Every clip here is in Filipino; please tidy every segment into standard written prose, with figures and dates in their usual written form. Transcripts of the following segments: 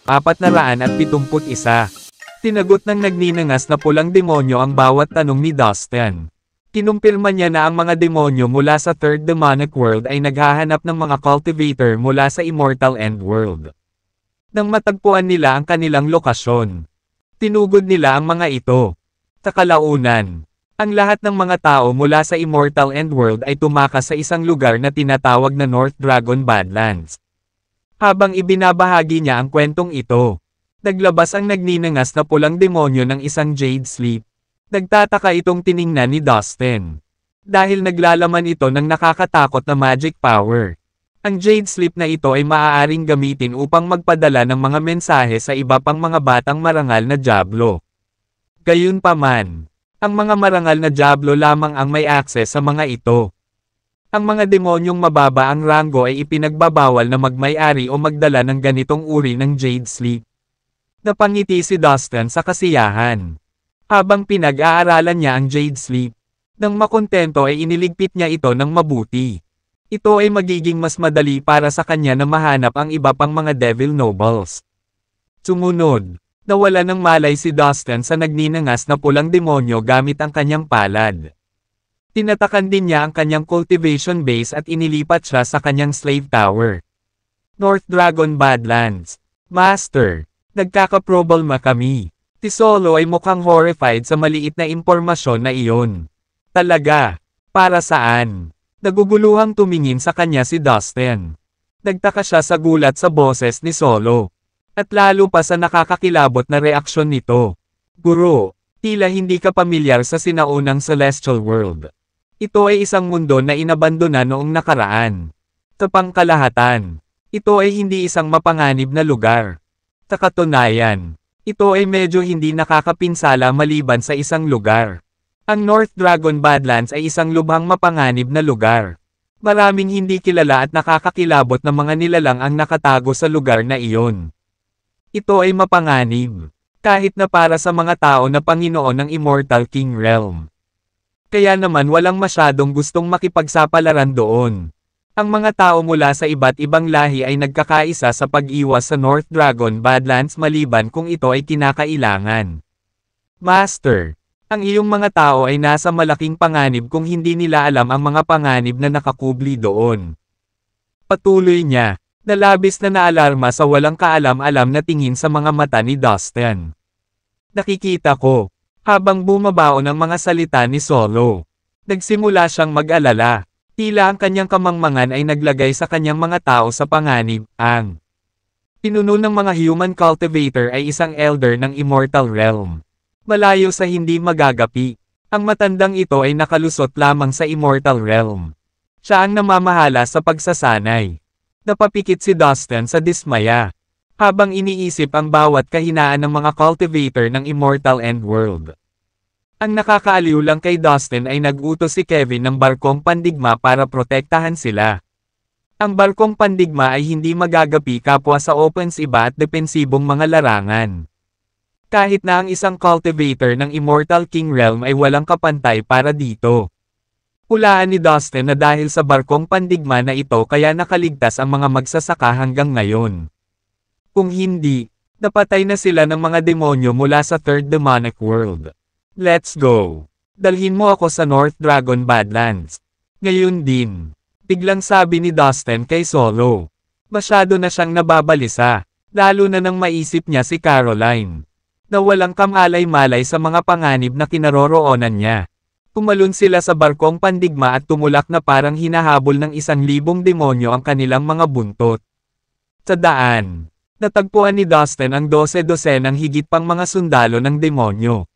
471. Tinagot ng nagninangas na pulang demonyo ang bawat tanong ni Dustin. Kinumpirma niya na ang mga demonyo mula sa Third Demonic World ay naghahanap ng mga cultivator mula sa Immortal End World. Nang matagpuan nila ang kanilang lokasyon, tinugod nila ang mga ito. Sa kalaunan, ang lahat ng mga tao mula sa Immortal End World ay tumakas sa isang lugar na tinatawag na North Dragon Badlands. Habang ibinabahagi niya ang kwentong ito, naglabas ang nagninangas na pulang demonyo ng isang Jade Sleep. Nagtataka itong tiningnan ni Dustin. Dahil naglalaman ito ng nakakatakot na magic power. Ang Jade Sleep na ito ay maaaring gamitin upang magpadala ng mga mensahe sa iba pang mga batang marangal na Diablo. Gayunpaman, ang mga marangal na Diablo lamang ang may access sa mga ito. Ang mga demonyong mababa ang ranggo ay ipinagbabawal na magmay-ari o magdala ng ganitong uri ng Jade Sleep. Napangiti si Dustin sa kasiyahan. Habang pinag-aaralan niya ang Jade Sleep, nang makontento ay iniligpit niya ito ng mabuti. Ito ay magiging mas madali para sa kanya na mahanap ang iba pang mga Devil Nobles. Sumunod, nawala ng malay si Dustin sa nagninangas na pulang demonyo gamit ang kanyang palad. Tinatakan din niya ang kanyang cultivation base at inilipat siya sa kanyang slave tower. North Dragon Badlands. Master, nagkakaproblema kami. Si Solo ay mukhang horrified sa maliit na impormasyon na iyon. Talaga? Para saan? Naguguluhang tumingin sa kanya si Dustin. Nagtaka siya sa gulat sa boses ni Solo. At lalo pa sa nakakakilabot na reaksyon nito. Guro, tila hindi ka pamilyar sa sinaunang Celestial World. Ito ay isang mundo na inabandona noong nakaraan. Sa pangkalahatan, ito ay hindi isang mapanganib na lugar. Sa katunayan, ito ay medyo hindi nakakapinsala maliban sa isang lugar. Ang North Dragon Badlands ay isang lubhang mapanganib na lugar. Maraming hindi kilala at nakakakilabot na mga nilalang ang nakatago sa lugar na iyon. Ito ay mapanganib, kahit na para sa mga tao na Panginoon ng Immortal King Realm. Kaya naman walang masyadong gustong makipagsapalaran doon. Ang mga tao mula sa iba't ibang lahi ay nagkakaisa sa pag-iwas sa North Dragon Badlands maliban kung ito ay kinakailangan. Master, ang iyong mga tao ay nasa malaking panganib kung hindi nila alam ang mga panganib na nakakubli doon. Patuloy niya, na labis na naalarma sa walang kaalam-alam na tingin sa mga mata ni Dustin. Nakikita ko. Habang bumabaon ang mga salita ni Solo, nagsimula siyang mag-alala. Tila ang kanyang kamangmangan ay naglagay sa kanyang mga tao sa panganib. Ang pinuno ng mga human cultivator ay isang elder ng Immortal Realm. Malayo sa hindi magagapi. Ang matandang ito ay nakalusot lamang sa Immortal Realm. Siya ang namamahala sa pagsasanay. Napapikit si Dustin sa dismaya. Habang iniisip ang bawat kahinaan ng mga cultivator ng Immortal End World. Ang nakakaaliw lang kay Dustin ay nag-utos si Kevin ng barkong pandigma para protektahan sila. Ang barkong pandigma ay hindi magagapi kapwa sa offensiba at depensibong mga larangan. Kahit na ang isang cultivator ng Immortal King Realm ay walang kapantay para dito. Hulaan ni Dustin na dahil sa barkong pandigma na ito kaya nakaligtas ang mga magsasaka hanggang ngayon. Kung hindi, napatay na sila ng mga demonyo mula sa Third Demonic World. Let's go! Dalhin mo ako sa North Dragon Badlands. Ngayon din, biglang sabi ni Dustin kay Solo. Masyado na siyang nababalisa, lalo na nang maisip niya si Caroline. Na walang kamalay-malay sa mga panganib na kinaroroonan niya. Tumalon sila sa barkong pandigma at tumulak na parang hinahabol ng 1,000 demonyo ang kanilang mga buntot. Sa daan, natagpuan ni Dustin ang 12-dosenang higit pang mga sundalo ng demonyo.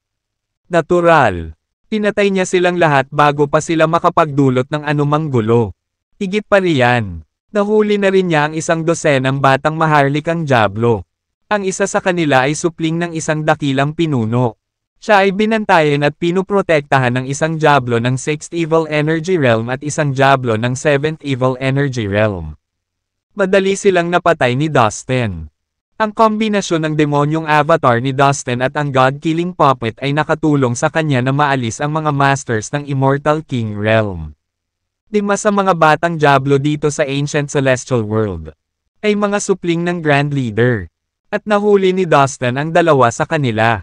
Natural. Pinatay niya silang lahat bago pa sila makapagdulot ng anumang gulo. Higit pa riyan, nahuli na rin niya ang 1 dosenang batang maharlikang Diablo. Ang isa sa kanila ay supling ng isang dakilang pinuno. Siya ay binantayan at pinuprotektahan ng isang Diablo ng 6th Evil Energy Realm at isang Diablo ng 7th Evil Energy Realm. Madali silang napatay ni Dustin. Ang kombinasyon ng demonyong avatar ni Dustin at ang God-killing puppet ay nakatulong sa kanya na maalis ang mga masters ng Immortal King Realm. Lima sa mga batang Diablo dito sa Ancient Celestial World ay mga supling ng Grand Leader. At nahuli ni Dustin ang dalawa sa kanila.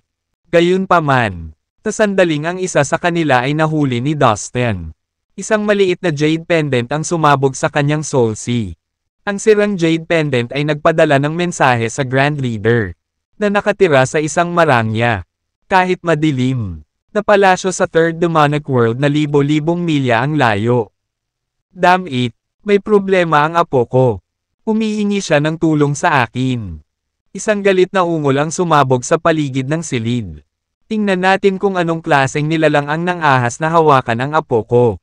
Gayunpaman, tasandaling ang isa sa kanila ay nahuli ni Dustin. Isang maliit na Jade Pendant ang sumabog sa kanyang Soul Sea. Ang sirang Jade Pendant ay nagpadala ng mensahe sa Grand Leader na nakatira sa isang marangya. Kahit madilim, na palasyo sa Third Demonic World na libo-libong milya ang layo. Damn it, may problema ang apo ko. Humihingi siya ng tulong sa akin. Isang galit na ungol ang sumabog sa paligid ng silid. Tingnan natin kung anong klaseng nilalang ang nang-ahas na hawakan ang apo ko.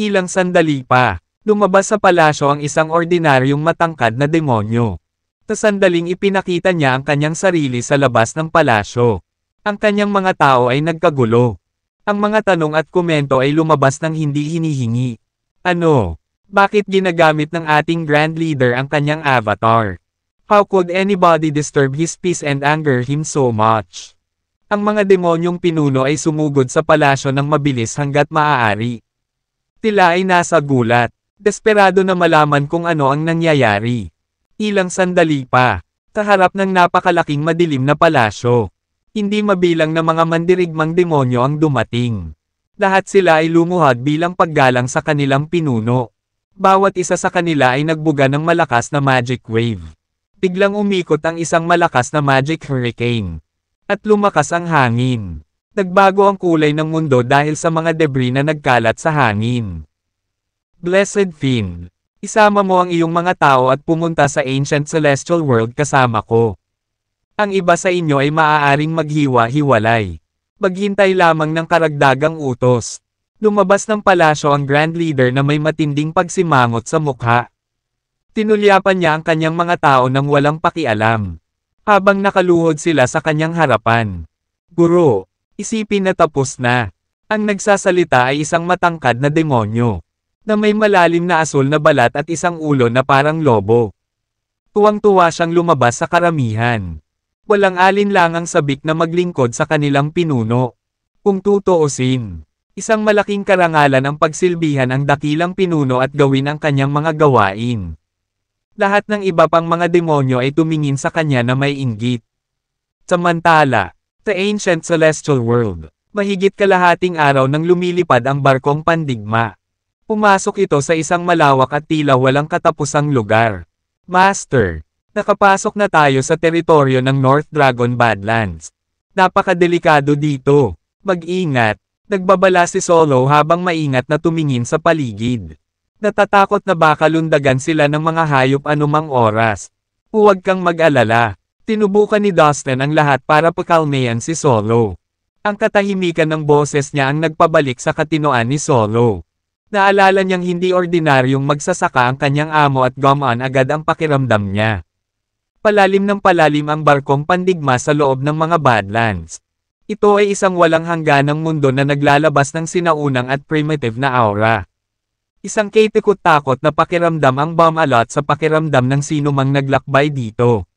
Ilang sandali pa, lumabas sa palasyo ang isang ordinaryong matangkad na demonyo. Tasandaling ipinakita niya ang kanyang sarili sa labas ng palasyo. Ang kanyang mga tao ay nagkagulo. Ang mga tanong at komento ay lumabas ng hindi hinihingi. Ano? Bakit ginagamit ng ating Grand Leader ang kanyang avatar? How could anybody disturb his peace and anger him so much? Ang mga demonyong pinuno ay sumugod sa palasyo ng mabilis hanggat maaari. Tila ay nasa gulat, desperado na malaman kung ano ang nangyayari. Ilang sandali pa, kaharap ng napakalaking madilim na palasyo. Hindi mabilang na mga mandirigmang demonyo ang dumating. Lahat sila ay lumuhod bilang paggalang sa kanilang pinuno. Bawat isa sa kanila ay nagbuga ng malakas na magic wave. Biglang umikot ang isang malakas na magic hurricane. At lumakas ang hangin. Nagbago ang kulay ng mundo dahil sa mga debris na nagkalat sa hangin. Blessed Finn, isama mo ang iyong mga tao at pumunta sa Ancient Celestial World kasama ko. Ang iba sa inyo ay maaaring maghiwa-hiwalay. Maghintay lamang ng karagdagang utos. Lumabas ng palasyo ang Grand Leader na may matinding pagsimangot sa mukha. Tinulyapan niya ang kanyang mga tao nang walang pakialam. Habang nakaluhod sila sa kanyang harapan. Guro, isipin na tapos na. Ang nagsasalita ay isang matangkad na demonyo. Na may malalim na asul na balat at isang ulo na parang lobo. Tuwang-tuwa siyang lumabas sa karamihan. Walang alinlangang sabik na maglingkod sa kanilang pinuno. Kung tutuusin, isang malaking karangalan ang pagsilbihan ang dakilang pinuno at gawin ang kanyang mga gawain. Lahat ng iba pang mga demonyo ay tumingin sa kanya na may inggit. Samantala, sa Ancient Celestial World, mahigit kalahating araw nang lumilipad ang barkong Pandigma. Pumasok ito sa isang malawak at tila walang katapusang lugar. Master, nakapasok na tayo sa teritoryo ng North Dragon Badlands. Napakadelikado dito. Mag-ingat. Nagbabala si Solo habang maingat na tumingin sa paligid. Natatakot na baka lundagan sila ng mga hayop anumang oras. Huwag kang mag-alala. Tinubukan ni Dustin ang lahat para pakalmayan si Solo. Ang katahimikan ng boses niya ang nagpabalik sa katinoan ni Solo. Naalala niyang hindi ordinaryong magsasaka ang kanyang amo at gumaan agad ang pakiramdam niya. Palalim ng palalim ang barkong Pandigma sa loob ng mga Badlands. Ito ay isang walang hangganang mundo na naglalabas ng sinaunang at primitive na aura. Isang kaitikot-takot na pakiramdam ang bumalot sa pakiramdam ng sinumang naglakbay dito.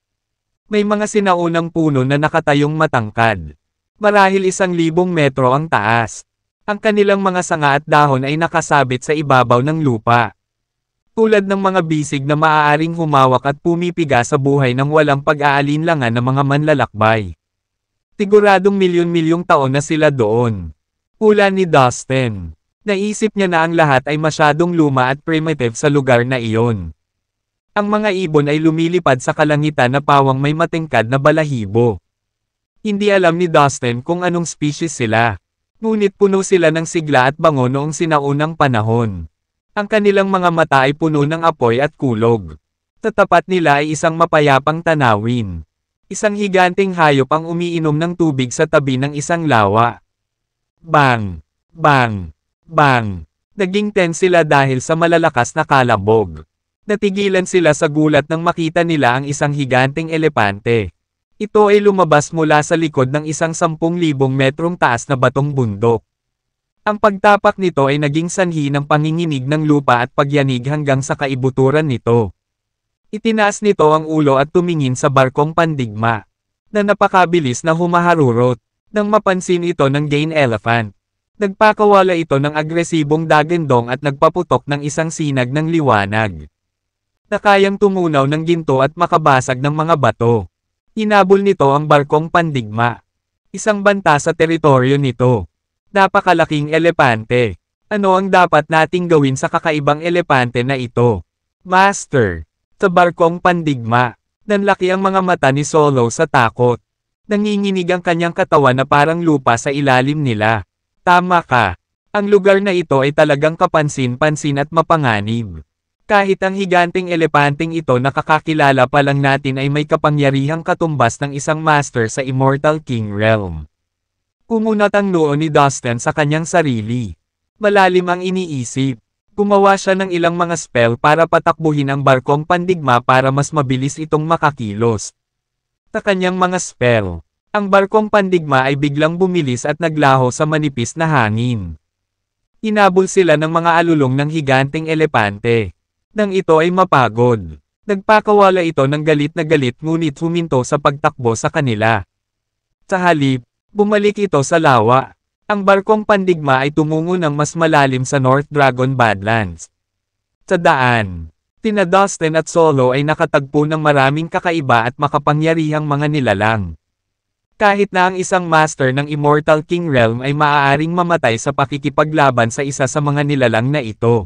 May mga sinaunang puno na nakatayong matangkad. Marahil 1,000 metro ang taas. Ang kanilang mga sanga at dahon ay nakasabit sa ibabaw ng lupa. Tulad ng mga bisig na maaaring humawak at pumipiga sa buhay ng walang pag-aalinlangan ng mga manlalakbay. Siguradong milyon-milyong taon na sila doon. Hula ni Dustin. Naisip niya na ang lahat ay masyadong luma at primitive sa lugar na iyon. Ang mga ibon ay lumilipad sa kalangitan na pawang may matingkad na balahibo. Hindi alam ni Dustin kung anong species sila. Ngunit puno sila ng sigla at bango noong sinaunang panahon. Ang kanilang mga mata ay puno ng apoy at kulog. Tatapat nila ay isang mapayapang tanawin. Isang higanting hayop ang umiinom ng tubig sa tabi ng isang lawa. Bang! Bang! Bang! Naging tense sila dahil sa malalakas na kalabog. Natigilan sila sa gulat nang makita nila ang isang higanting elepante. Ito ay lumabas mula sa likod ng isang 10,000 metrong taas na batong bundok. Ang pagtapak nito ay naging sanhi ng panginginig ng lupa at pagyanig hanggang sa kaibuturan nito. Itinaas nito ang ulo at tumingin sa barkong Pandigma, na napakabilis na humaharurot, nang mapansin ito ng Gain Elephant. Nagpakawala ito ng agresibong dagandong at nagpaputok ng isang sinag ng liwanag na kayang tumunaw ng ginto at makabasag ng mga bato. Hinabol nito ang barkong pandigma. Isang banta sa teritoryo nito. Napakalaking elepante. Ano ang dapat nating gawin sa kakaibang elepante na ito? Master. Sa barkong pandigma. Nanlaki ang mga mata ni Solo sa takot. Nanginginig ang kanyang katawan na parang lupa sa ilalim nila. Tama ka. Ang lugar na ito ay talagang kapansin-pansin at mapanganib. Kahit ang higanteng elepanteng ito nakakakilala pa lang natin ay may kapangyarihang katumbas ng isang master sa Immortal King Realm. Kumunat ang noo ni Dustin sa kanyang sarili. Malalim ang iniisip. Gumawa siya ng ilang mga spell para patakbuhin ang barkong pandigma para mas mabilis itong makakilos. Sa kanyang mga spell, ang barkong pandigma ay biglang bumilis at naglaho sa manipis na hangin. Hinabol sila ng mga alulong ng higanteng elepante. Nang ito ay mapagod, nagpakawala ito ng galit na galit ngunit huminto sa pagtakbo sa kanila. Sa halip, bumalik ito sa lawa. Ang barkong pandigma ay tumungo ng mas malalim sa North Dragon Badlands. Sa daan, sina Dustin at Solo ay nakatagpo ng maraming kakaiba at makapangyarihang mga nilalang. Kahit na ang isang master ng Immortal King Realm ay maaaring mamatay sa pakikipaglaban sa isa sa mga nilalang na ito.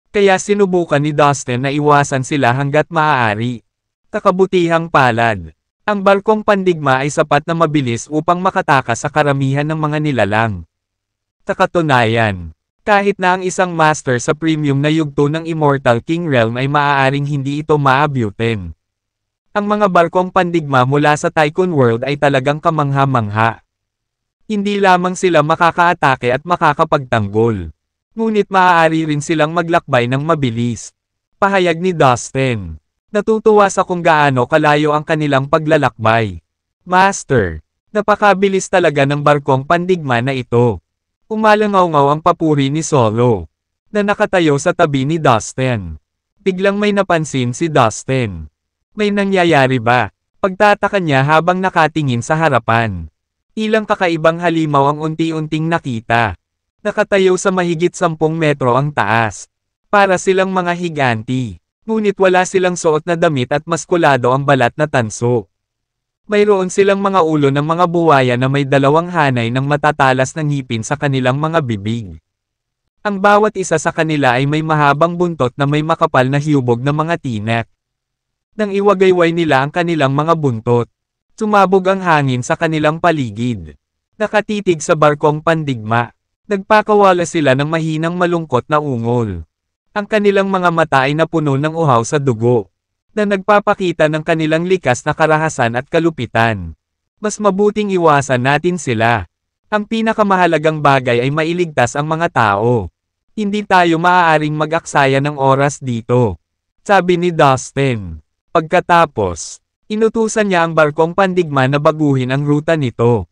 Kaya sinubukan ni Dustin na iwasan sila hanggat maaari. Kakabutihang palad. Ang barkong pandigma ay sapat na mabilis upang makatakas sa karamihan ng mga nilalang. Sa katunayan, kahit na ang isang master sa premium na yugto ng Immortal King Realm ay maaaring hindi ito maabutin. Ang mga barkong pandigma mula sa Tycoon World ay talagang kamangha-mangha. Hindi lamang sila makakaatake at makakapagtanggol. Ngunit maaari rin silang maglakbay ng mabilis. Pahayag ni Dustin. Natutuwa sa kung gaano kalayo ang kanilang paglalakbay. Master, napakabilis talaga ng barkong pandigma na ito. Umalangaw-ngaw ang papuri ni Solo, na nakatayo sa tabi ni Dustin. Biglang may napansin si Dustin. May nangyayari ba? Pagtataka niya habang nakatingin sa harapan. Ilang kakaibang halimaw ang unti-unting nakita. Nakatayo sa mahigit 10 metro ang taas. Para silang mga higanti. Ngunit wala silang suot na damit at maskulado ang balat na tanso. Mayroon silang mga ulo ng mga buwaya na may dalawang hanay ng matatalas na ngipin sa kanilang mga bibig. Ang bawat isa sa kanila ay may mahabang buntot na may makapal na hiyubog na mga tinek. Nang iwagayway nila ang kanilang mga buntot, sumabog ang hangin sa kanilang paligid. Nakatitig sa barkong pandigma, nagpakawala sila ng mahinang malungkot na ungol. Ang kanilang mga mata ay napuno ng uhaw sa dugo, na nagpapakita ng kanilang likas na karahasan at kalupitan. Mas mabuting iwasan natin sila. Ang pinakamahalagang bagay ay mailigtas ang mga tao. Hindi tayo maaaring mag-aksaya ng oras dito, sabi ni Dustin. Pagkatapos, inutusan niya ang barkong pandigma na baguhin ang ruta nito.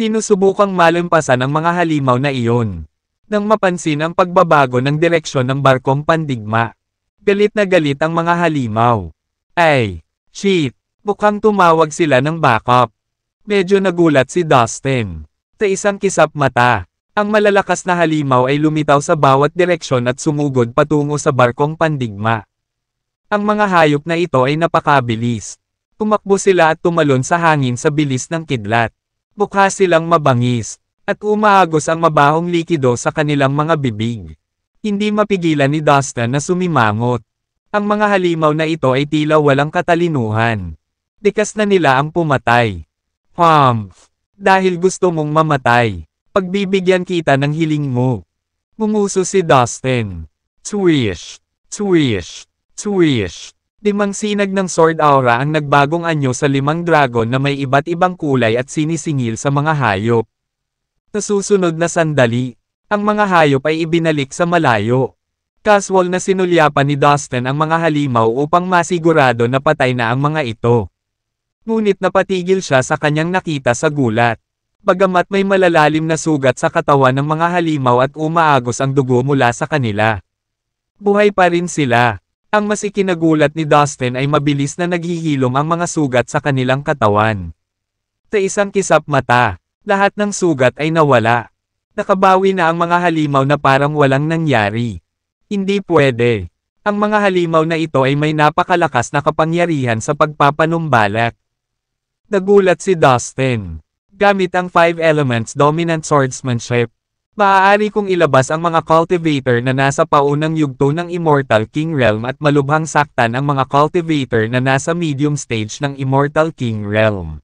Sinusubukang malampasan ang mga halimaw na iyon. Nang mapansin ang pagbabago ng direksyon ng barkong pandigma, galit na galit ang mga halimaw. Ay, shit, mukhang tumawag sila ng backup. Medyo nagulat si Dustin. Sa isang kisap mata, ang malalakas na halimaw ay lumitaw sa bawat direksyon at sumugod patungo sa barkong pandigma. Ang mga hayop na ito ay napakabilis. Tumakbo sila at tumalon sa hangin sa bilis ng kidlat. Mukha silang mabangis, at umaagos ang mabahong likido sa kanilang mga bibig. Hindi mapigilan ni Dustin na sumimangot. Ang mga halimaw na ito ay tila walang katalinuhan. Likas na nila ang pumatay. Dahil gusto mong mamatay, pagbibigyan kita ng hiling mo. Mumuso si Dustin. Swish, swish, swish. 5 sinag ng sword aura ang nagbagong anyo sa 5 dragon na may iba't ibang kulay at sinisingil sa mga hayop. Sa susunod na sandali, ang mga hayop ay ibinalik sa malayo. Casual na sinulyapan ni Dustin ang mga halimaw upang masigurado na patay na ang mga ito. Ngunit napatigil siya sa kanyang nakita sa gulat. Bagamat may malalalim na sugat sa katawan ng mga halimaw at umaagos ang dugo mula sa kanila. Buhay pa rin sila. Ang mas ikinagulat ni Dustin ay mabilis na naghihilom ang mga sugat sa kanilang katawan. Sa isang kisap mata, lahat ng sugat ay nawala. Nakabawi na ang mga halimaw na parang walang nangyari. Hindi pwede. Ang mga halimaw na ito ay may napakalakas na kapangyarihan sa pagpapanumbalik. Nagulat si Dustin. Gamit ang 5 Elements Dominant Swordsmanship, maaari kong ilabas ang mga cultivator na nasa paunang yugto ng Immortal King Realm at malubhang saktan ang mga cultivator na nasa medium stage ng Immortal King Realm.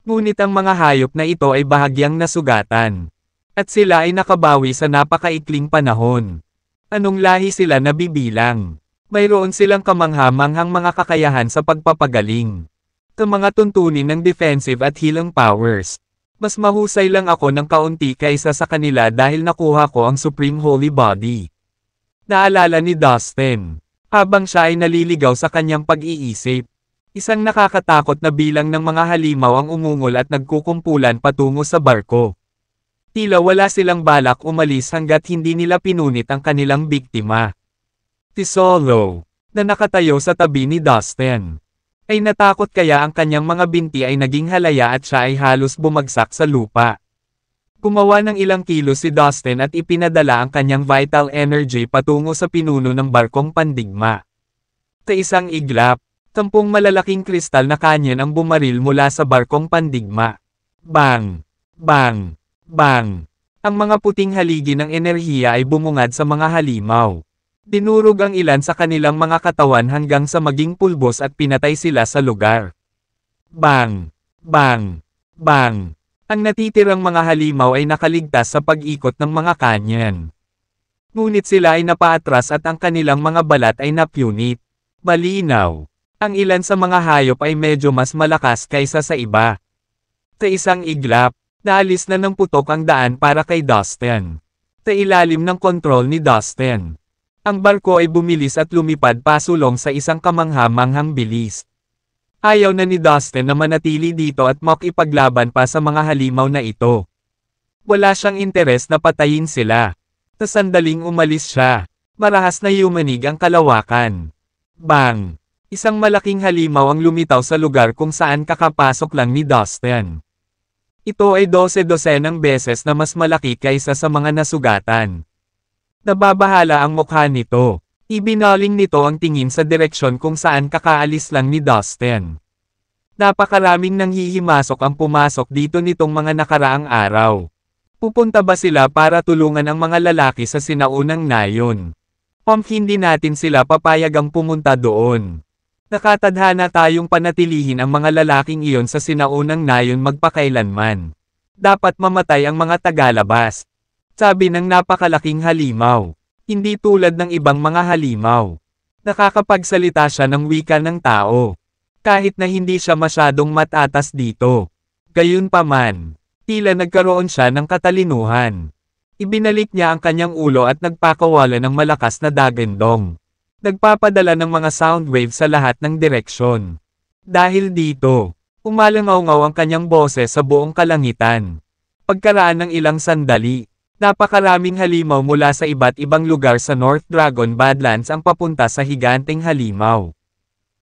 Ngunit ang mga hayop na ito ay bahagyang nasugatan. At sila ay nakabawi sa napakaikling panahon. Anong lahi sila nabibilang? Mayroon silang kamangha-manghang mga kakayahan sa pagpapagaling. Sa mga tuntunin ng defensive at healing powers. Mas mahusay lang ako ng kaunti kaysa sa kanila dahil nakuha ko ang Supreme Holy Body. Naalala ni Dustin. Habang siya ay naliligaw sa kanyang pag-iisip. Isang nakakatakot na bilang ng mga halimaw ang umungol at nagkukumpulan patungo sa barko. Tila wala silang balak umalis hanggat hindi nila pinunit ang kanilang biktima. Si Solo, na nakatayo sa tabi ni Dustin, ay natakot kaya ang kanyang mga binti ay naging halaya at siya ay halos bumagsak sa lupa. Gumawa ng ilang kilos si Dustin at ipinadala ang kanyang vital energy patungo sa pinuno ng barkong pandigma. Sa isang iglap, 10 malalaking kristal na kanyon ang bumaril mula sa barkong pandigma. Bang! Bang! Bang! Ang mga puting haligi ng enerhiya ay bumungad sa mga halimaw. Dinurog ang ilan sa kanilang mga katawan hanggang sa maging pulbos at pinatay sila sa lugar. Bang! Bang! Bang! Ang natitirang mga halimaw ay nakaligtas sa pag-ikot ng mga kanyon. Ngunit sila ay napaatras at ang kanilang mga balat ay napunit. Malinaw. Ang ilan sa mga hayop ay medyo mas malakas kaysa sa iba. Sa isang iglap, naalis na ng putok ang daan para kay Dustin. Sa ilalim ng kontrol ni Dustin, ang barko ay bumilis at lumipad pasulong sa isang kamangha-manghang bilis. Ayaw na ni Dustin na manatili dito at makipaglaban pa sa mga halimaw na ito. Wala siyang interes na patayin sila. Sa sandaling umalis siya, marahas na yumanig ang kalawakan. Bang! Isang malaking halimaw ang lumitaw sa lugar kung saan kakapasok lang ni Dustin. Ito ay 12-dosenang beses na mas malaki kaysa sa mga nasugatan. Nababahala ang mukha nito. Ibinaling nito ang tingin sa direksyon kung saan kakaalis lang ni Dustin. Napakaraming nanghihimasok ang pumasok dito nitong mga nakaraang araw. Pupunta ba sila para tulungan ang mga lalaki sa sinaunang nayon? Hindi natin sila papayagang pumunta doon. Nakatadhana tayong panatilihin ang mga lalaking iyon sa sinaunang nayon magpakailanman. Dapat mamatay ang mga tagalabas. Sabi ng napakalaking halimaw. Hindi tulad ng ibang mga halimaw. Nakakapagsalita siya ng wika ng tao. Kahit na hindi siya masyadong matatas dito. Gayunpaman, tila nagkaroon siya ng katalinuhan. Ibinalik niya ang kanyang ulo at nagpakawala ng malakas na dagandong. Nagpapadala ng mga sound waves sa lahat ng direksyon. Dahil dito, umalangaw-ngaw ang kanyang boses sa buong kalangitan. Pagkaraan ng ilang sandali, napakaraming halimaw mula sa iba't ibang lugar sa North Dragon Badlands ang papunta sa higanteng halimaw.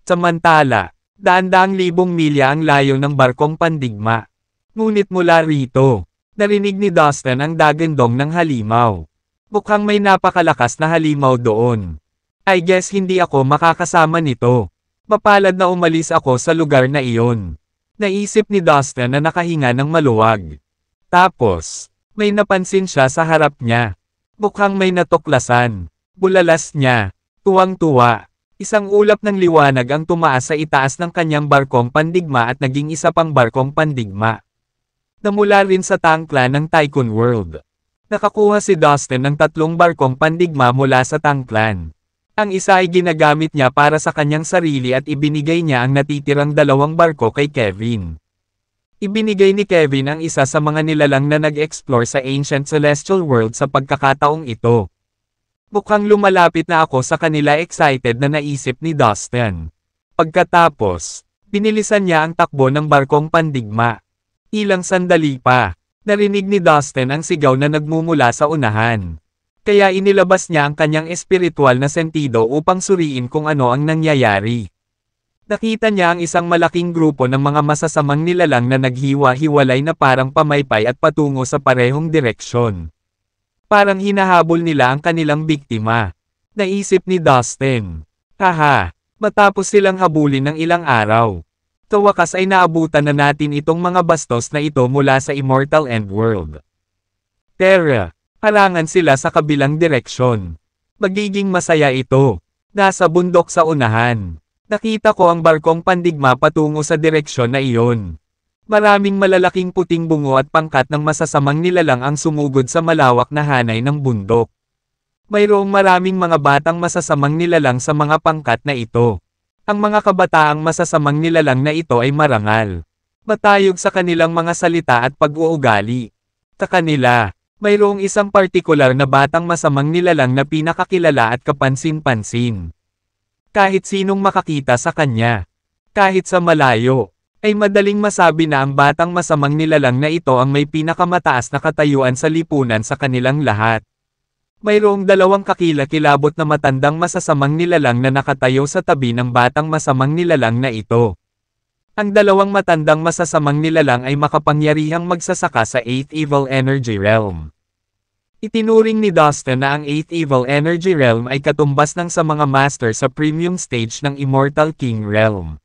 Samantala, daan-daang libong milya ang layo ng barkong pandigma. Ngunit mula rito, narinig ni Dustin ang dagandong ng halimaw. Mukhang may napakalakas na halimaw doon. I guess hindi ako makakasama nito. Mapalad na umalis ako sa lugar na iyon. Naisip ni Dustin na nakahinga ng maluwag. Tapos, may napansin siya sa harap niya. Mukhang may natuklasan. Bulalas niya. Tuwang-tuwa. Isang ulap ng liwanag ang tumaas sa itaas ng kanyang barkong pandigma at naging isa pang barkong pandigma. Namula rin sa tangkla ng Tycoon World. Nakakuha si Dustin ng 3 barkong pandigma mula sa tangklan. Ang isa ay ginagamit niya para sa kanyang sarili at ibinigay niya ang natitirang 2 barko kay Kevin. Ibinigay ni Kevin ang isa sa mga nilalang na nag-explore sa Ancient Celestial World sa pagkakataong ito. Mukhang lumalapit na ako sa kanila, excited na naisip ni Dustin. Pagkatapos, binilisan niya ang takbo ng barkong pandigma. Ilang sandali pa, narinig ni Dustin ang sigaw na nagmumula sa unahan. Kaya inilabas niya ang kanyang espiritual na sentido upang suriin kung ano ang nangyayari. Nakita niya ang isang malaking grupo ng mga masasamang nilalang na naghiwa-hiwalay na parang pamaypay at patungo sa parehong direksyon. Parang hinahabol nila ang kanilang biktima. Naisip ni Dustin. Haha, matapos silang habulin ng ilang araw. Sa wakas ay naabutan na natin itong mga bastos na ito mula sa Immortal Endworld. Tara, harangan sila sa kabilang direksyon. Magiging masaya ito. Nasa bundok sa unahan. Nakita ko ang barkong pandigma patungo sa direksyon na iyon. Maraming malalaking puting bungo at pangkat ng masasamang nilalang ang sumugod sa malawak na hanay ng bundok. Mayroong maraming mga batang masasamang nilalang sa mga pangkat na ito. Ang mga kabataang masasamang nilalang na ito ay marangal. Matayog sa kanilang mga salita at pag-uugali. Sa kanila, mayroong isang partikular na batang masamang nilalang na pinakakilala at kapansin-pansin. Kahit sinong makakita sa kanya, kahit sa malayo, ay madaling masabi na ang batang masamang nilalang na ito ang may pinakamataas na katayuan sa lipunan sa kanilang lahat. Mayroong dalawang kakilakilabot na matandang masasamang nilalang na nakatayo sa tabi ng batang masamang nilalang na ito. Ang dalawang matandang masasamang nilalang ay makapangyarihang magsasaka sa 8th Evil Energy Realm. Itinuring ni Dustin na ang 8th Evil Energy Realm ay katumbas ng sa mga master sa premium stage ng Immortal King Realm.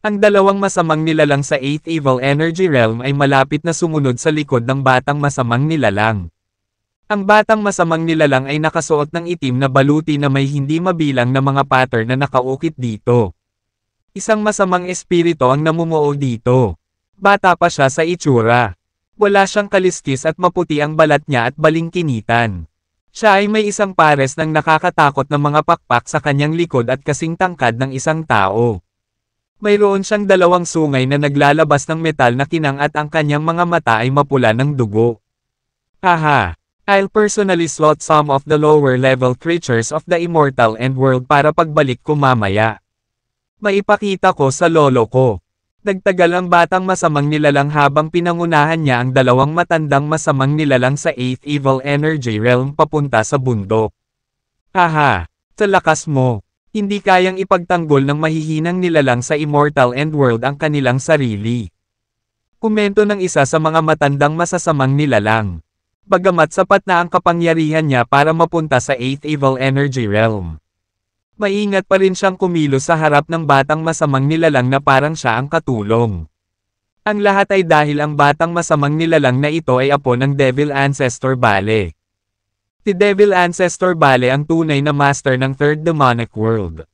Ang dalawang masamang nilalang sa 8th Evil Energy Realm ay malapit na sumunod sa likod ng batang masamang nilalang. Ang batang masamang nilalang ay nakasuot ng itim na baluti na may hindi mabilang na mga pattern na nakaukit dito. Isang masamang espiritu ang namumuo dito. Bata pa siya sa itsura. Wala siyang kaliskis at maputi ang balat niya at balingkinitan. Siya ay may isang pares ng nakakatakot na mga pakpak sa kanyang likod at kasing tangkad ng isang tao. Mayroon siyang dalawang sungay na naglalabas ng metal na kinang at ang kanyang mga mata ay mapula ng dugo. Haha, I'll personally slot some of the lower level creatures of the Immortal Endworld para pagbalik ko mamaya. Maipakita ko sa lolo ko. Nagtagal ang batang masamang nilalang habang pinangunahan niya ang dalawang matandang masamang nilalang sa 8th Evil Energy Realm papunta sa bundok. Haha, sa lakas mo, hindi kayang ipagtanggol ng mahihinang nilalang sa Immortal Endworld ang kanilang sarili. Komento ng isa sa mga matandang masasamang nilalang. Bagamat sapat na ang kapangyarihan niya para mapunta sa 8th Evil Energy Realm. Maingat pa rin siyang kumilos sa harap ng batang masamang nilalang na parang siya ang katulong. Ang lahat ay dahil ang batang masamang nilalang na ito ay apo ng Devil Ancestor Bale. Si Devil Ancestor Bale ang tunay na master ng Third Demonic World.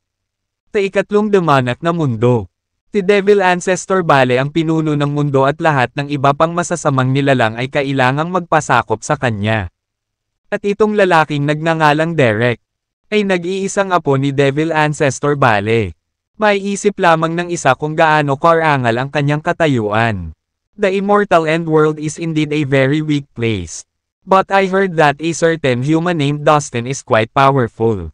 Sa ikatlong demonic na mundo. Si Devil Ancestor Bale ang pinuno ng mundo at lahat ng iba pang masasamang nilalang ay kailangang magpasakop sa kanya. At itong lalaking nagngangalang Derek ay nag-iisang apo ni Devil Ancestor Bale. May isip lamang ng isa kung gaano karangal ang kanyang katayuan. The Immortal Endworld is indeed a very weak place. But I heard that a certain human named Dustin is quite powerful.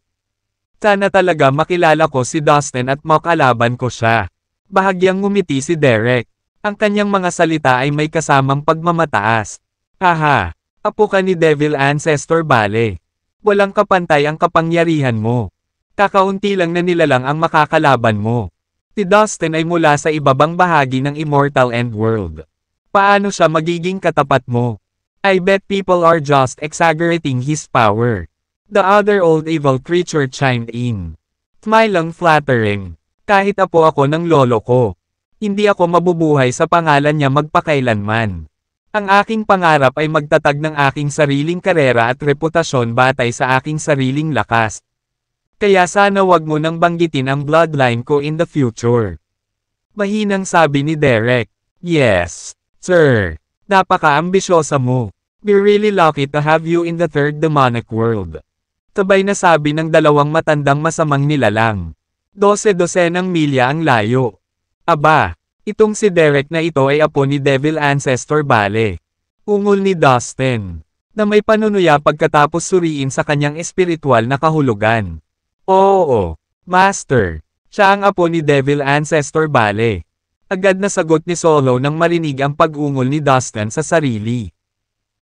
Sana talaga makilala ko si Dustin at makalaban ko siya. Bahagyang ngumiti si Derek. Ang kanyang mga salita ay may kasamang pagmamataas. Haha, apo ka ni Devil Ancestor Bale. Walang kapantay ang kapangyarihan mo. Kakaunti lang na nilalang ang makakalaban mo. Si Dustin ay mula sa ibabang bahagi ng Immortal Endworld. Paano siya magiging katapat mo? I bet people are just exaggerating his power. The other old evil creature chimed in. Smiling flattering. Kahit apo ako ng lolo ko. Hindi ako mabubuhay sa pangalan niya magpakailanman. Ang aking pangarap ay magtatag ng aking sariling karera at reputasyon batay sa aking sariling lakas. Kaya sana wag mo nang banggitin ang bloodline ko in the future. Mahinang sabi ni Derek. Yes, sir. Napaka-ambisyosa mo. We're really lucky to have you in the Third Demonic World. Sabay na sabi ng dalawang matandang masamang nilalang. 12-dosenang milya ang layo. Aba! Itong si Derek na ito ay apo ni Devil Ancestor Bale. Ungol ni Dustin, na may panunuya pagkatapos suriin sa kanyang espiritual na kahulugan. Oo, Master. Siya ang apo ni Devil Ancestor Bale. Agad na sagot ni Solo nang marinig ang pag-ungol ni Dustin sa sarili.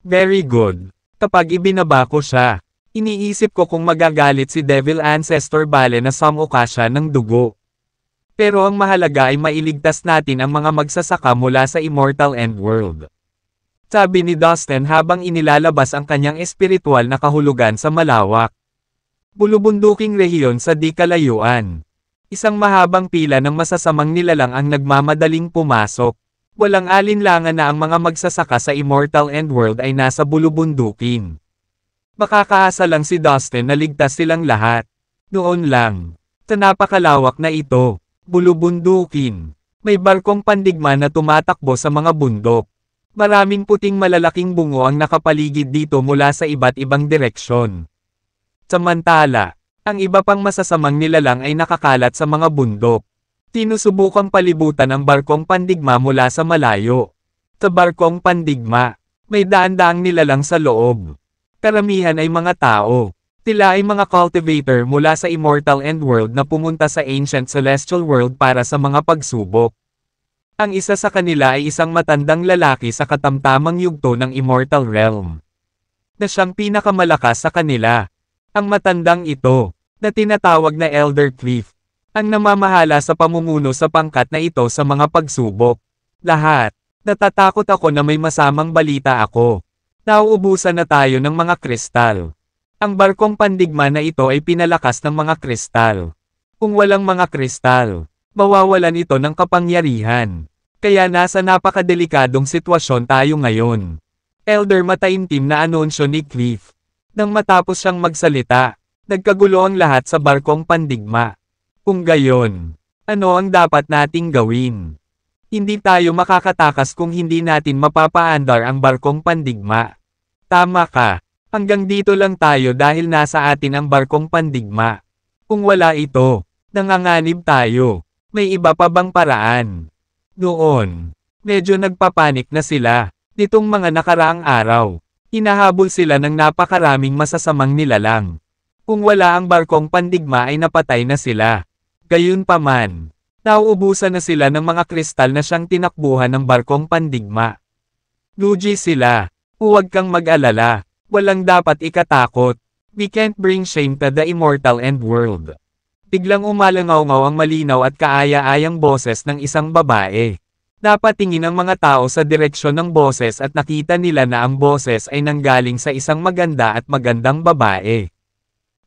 Very good. Kapag ibinaba ko siya, iniisip ko kung magagalit si Devil Ancestor Bale na sumuka siya ng dugo. Pero ang mahalaga ay mailigtas natin ang mga magsasaka mula sa Immortal End World. Sabi ni Dustin habang inilalabas ang kanyang espiritual na kahulugan sa malawak. Bulubunduking rehiyon sa di kalayuan. Isang mahabang pila ng masasamang nilalang ang nagmamadaling pumasok. Walang alinlangan na ang mga magsasaka sa Immortal End World ay nasa bulubundukin. Makakaasa lang si Dustin na ligtas silang lahat. Noon lang. Sa napakalawak na ito. Bulubundukin. May barkong pandigma na tumatakbo sa mga bundok. Maraming puting malalaking bungo ang nakapaligid dito mula sa iba't ibang direksyon. Samantala, ang iba pang masasamang nilalang ay nakakalat sa mga bundok. Tinusubukang palibutan ang barkong pandigma mula sa malayo. Sa barkong pandigma, may daan-daang nilalang sa loob. Karamihan ay mga tao. Sila ay mga cultivator mula sa Immortal End World na pumunta sa Ancient Celestial World para sa mga pagsubok. Ang isa sa kanila ay isang matandang lalaki sa katamtamang yugto ng Immortal Realm. Na siyang pinakamalakas sa kanila. Ang matandang ito, na tinatawag na Elder Cliff, ang namamahala sa pamumuno sa pangkat na ito sa mga pagsubok. Lahat, natatakot ako na may masamang balita ako. Nauubusan na tayo ng mga kristal. Ang barkong pandigma na ito ay pinalakas ng mga kristal. Kung walang mga kristal, mawawalan ito ng kapangyarihan. Kaya nasa napakadelikadong sitwasyon tayo ngayon. Elder mataimtim na anunsyo ni Cliff. Nang matapos siyang magsalita, nagkagulo ang lahat sa barkong pandigma. Kung gayon, ano ang dapat nating gawin? Hindi tayo makakatakas kung hindi natin mapapaandar ang barkong pandigma. Tama ka. Hanggang dito lang tayo dahil nasa atin ang barkong pandigma. Kung wala ito, nanganganib tayo. May iba pa bang paraan? Noon, medyo nagpapanik na sila. Nitong mga nakaraang araw, hinahabol sila ng napakaraming masasamang nilalang. Kung wala ang barkong pandigma ay napatay na sila. Gayunpaman, nauubusan na sila ng mga kristal na siyang tinakbuhan ng barkong pandigma. Lugi sila. Huwag kang mag-alala. Walang dapat ikatakot. We can't bring shame to the Immortal End World. Biglang umalangaw-ngaw ang malinaw at kaaya-ayang boses ng isang babae. Napatingin ang mga tao sa direksyon ng boses at nakita nila na ang boses ay nanggaling sa isang maganda at magandang babae.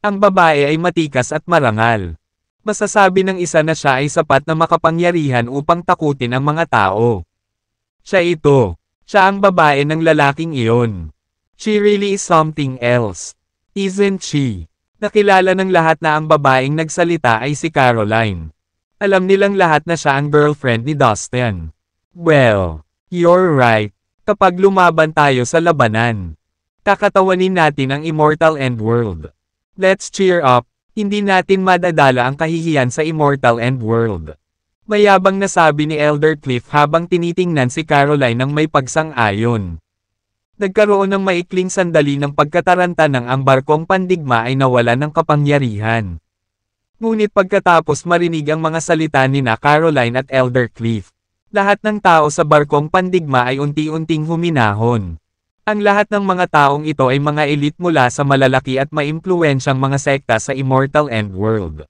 Ang babae ay matikas at marangal. Masasabi ng isa na siya ay sapat na makapangyarihan upang takutin ang mga tao. Siya ito. Siya ang babae ng lalaking iyon. She really is something else. Isn't she? Nakilala ng lahat na ang babaeng nagsalita ay si Caroline. Alam nilang lahat na siya ang girlfriend ni Dustin. Well, you're right. Kapag lumaban tayo sa labanan, kakatawanin natin ang Immortal End World. Let's cheer up. Hindi natin madadala ang kahihiyan sa Immortal End World. Mayabang na sabi ni Elder Cliff habang tinitingnan si Caroline ng may pagsang-ayon. Nagkaroon ng maikling sandali ng pagkataranta ng ang barkong pandigma ay nawalan ng kapangyarihan. Ngunit pagkatapos marinig ang mga salita ni na Caroline at Elder Cliff, lahat ng tao sa barkong pandigma ay unti-unting huminahon. Ang lahat ng mga taong ito ay mga elite mula sa malalaki at maimpluwensyang mga sekta sa Immortal End World.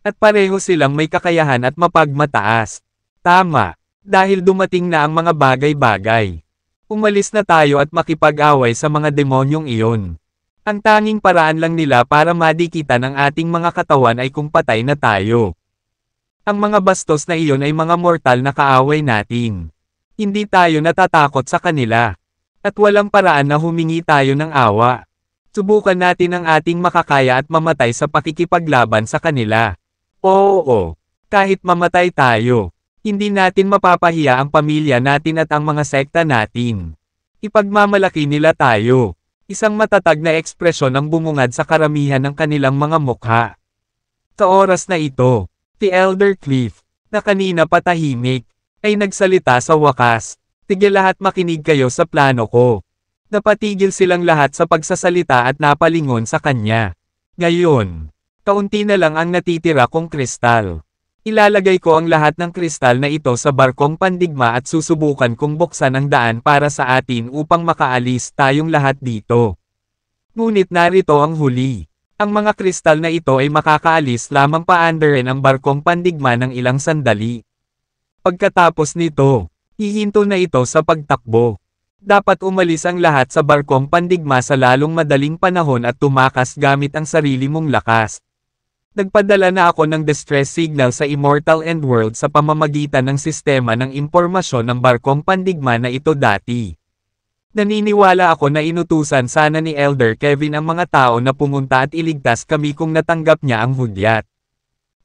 At pareho silang may kakayahan at mapagmataas. Tama, dahil dumating na ang mga bagay-bagay. Umalis na tayo at makipag-away sa mga demonyong iyon. Ang tanging paraan lang nila para madikitan ang ating mga katawan ay kung patay na tayo. Ang mga bastos na iyon ay mga mortal na kaaway natin. Hindi tayo natatakot sa kanila. At walang paraan na humingi tayo ng awa. Subukan natin ang ating makakaya at mamatay sa pakikipaglaban sa kanila. Oo, kahit mamatay tayo. Hindi natin mapapahiya ang pamilya natin at ang mga sekta natin. Ipagmamalaki nila tayo. Isang matatag na ekspresyon ang bumungad sa karamihan ng kanilang mga mukha. Sa oras na ito, si Elder Cliff, na kanina patahimik, ay nagsalita sa wakas. Tigil lahat makinig kayo sa plano ko. Napatigil silang lahat sa pagsasalita at napalingon sa kanya. Ngayon, kaunti na lang ang natitira kong kristal. Ilalagay ko ang lahat ng kristal na ito sa barkong pandigma at susubukan kong buksan ang daan para sa atin upang makaalis tayong lahat dito. Ngunit narito ang huli. Ang mga kristal na ito ay makakaalis lamang paandarin ang barkong pandigma ng ilang sandali. Pagkatapos nito, hihinto na ito sa pagtakbo. Dapat umalis ang lahat sa barkong pandigma sa lalong madaling panahon at tumakas gamit ang sarili mong lakas. Nagpadala na ako ng distress signal sa Immortal Endworld sa pamamagitan ng sistema ng impormasyon ng barkong pandigma na ito dati. Naniniwala ako na inutusan sana ni Elder Kevin ang mga tao na pumunta at iligtas kami kung natanggap niya ang hudyat.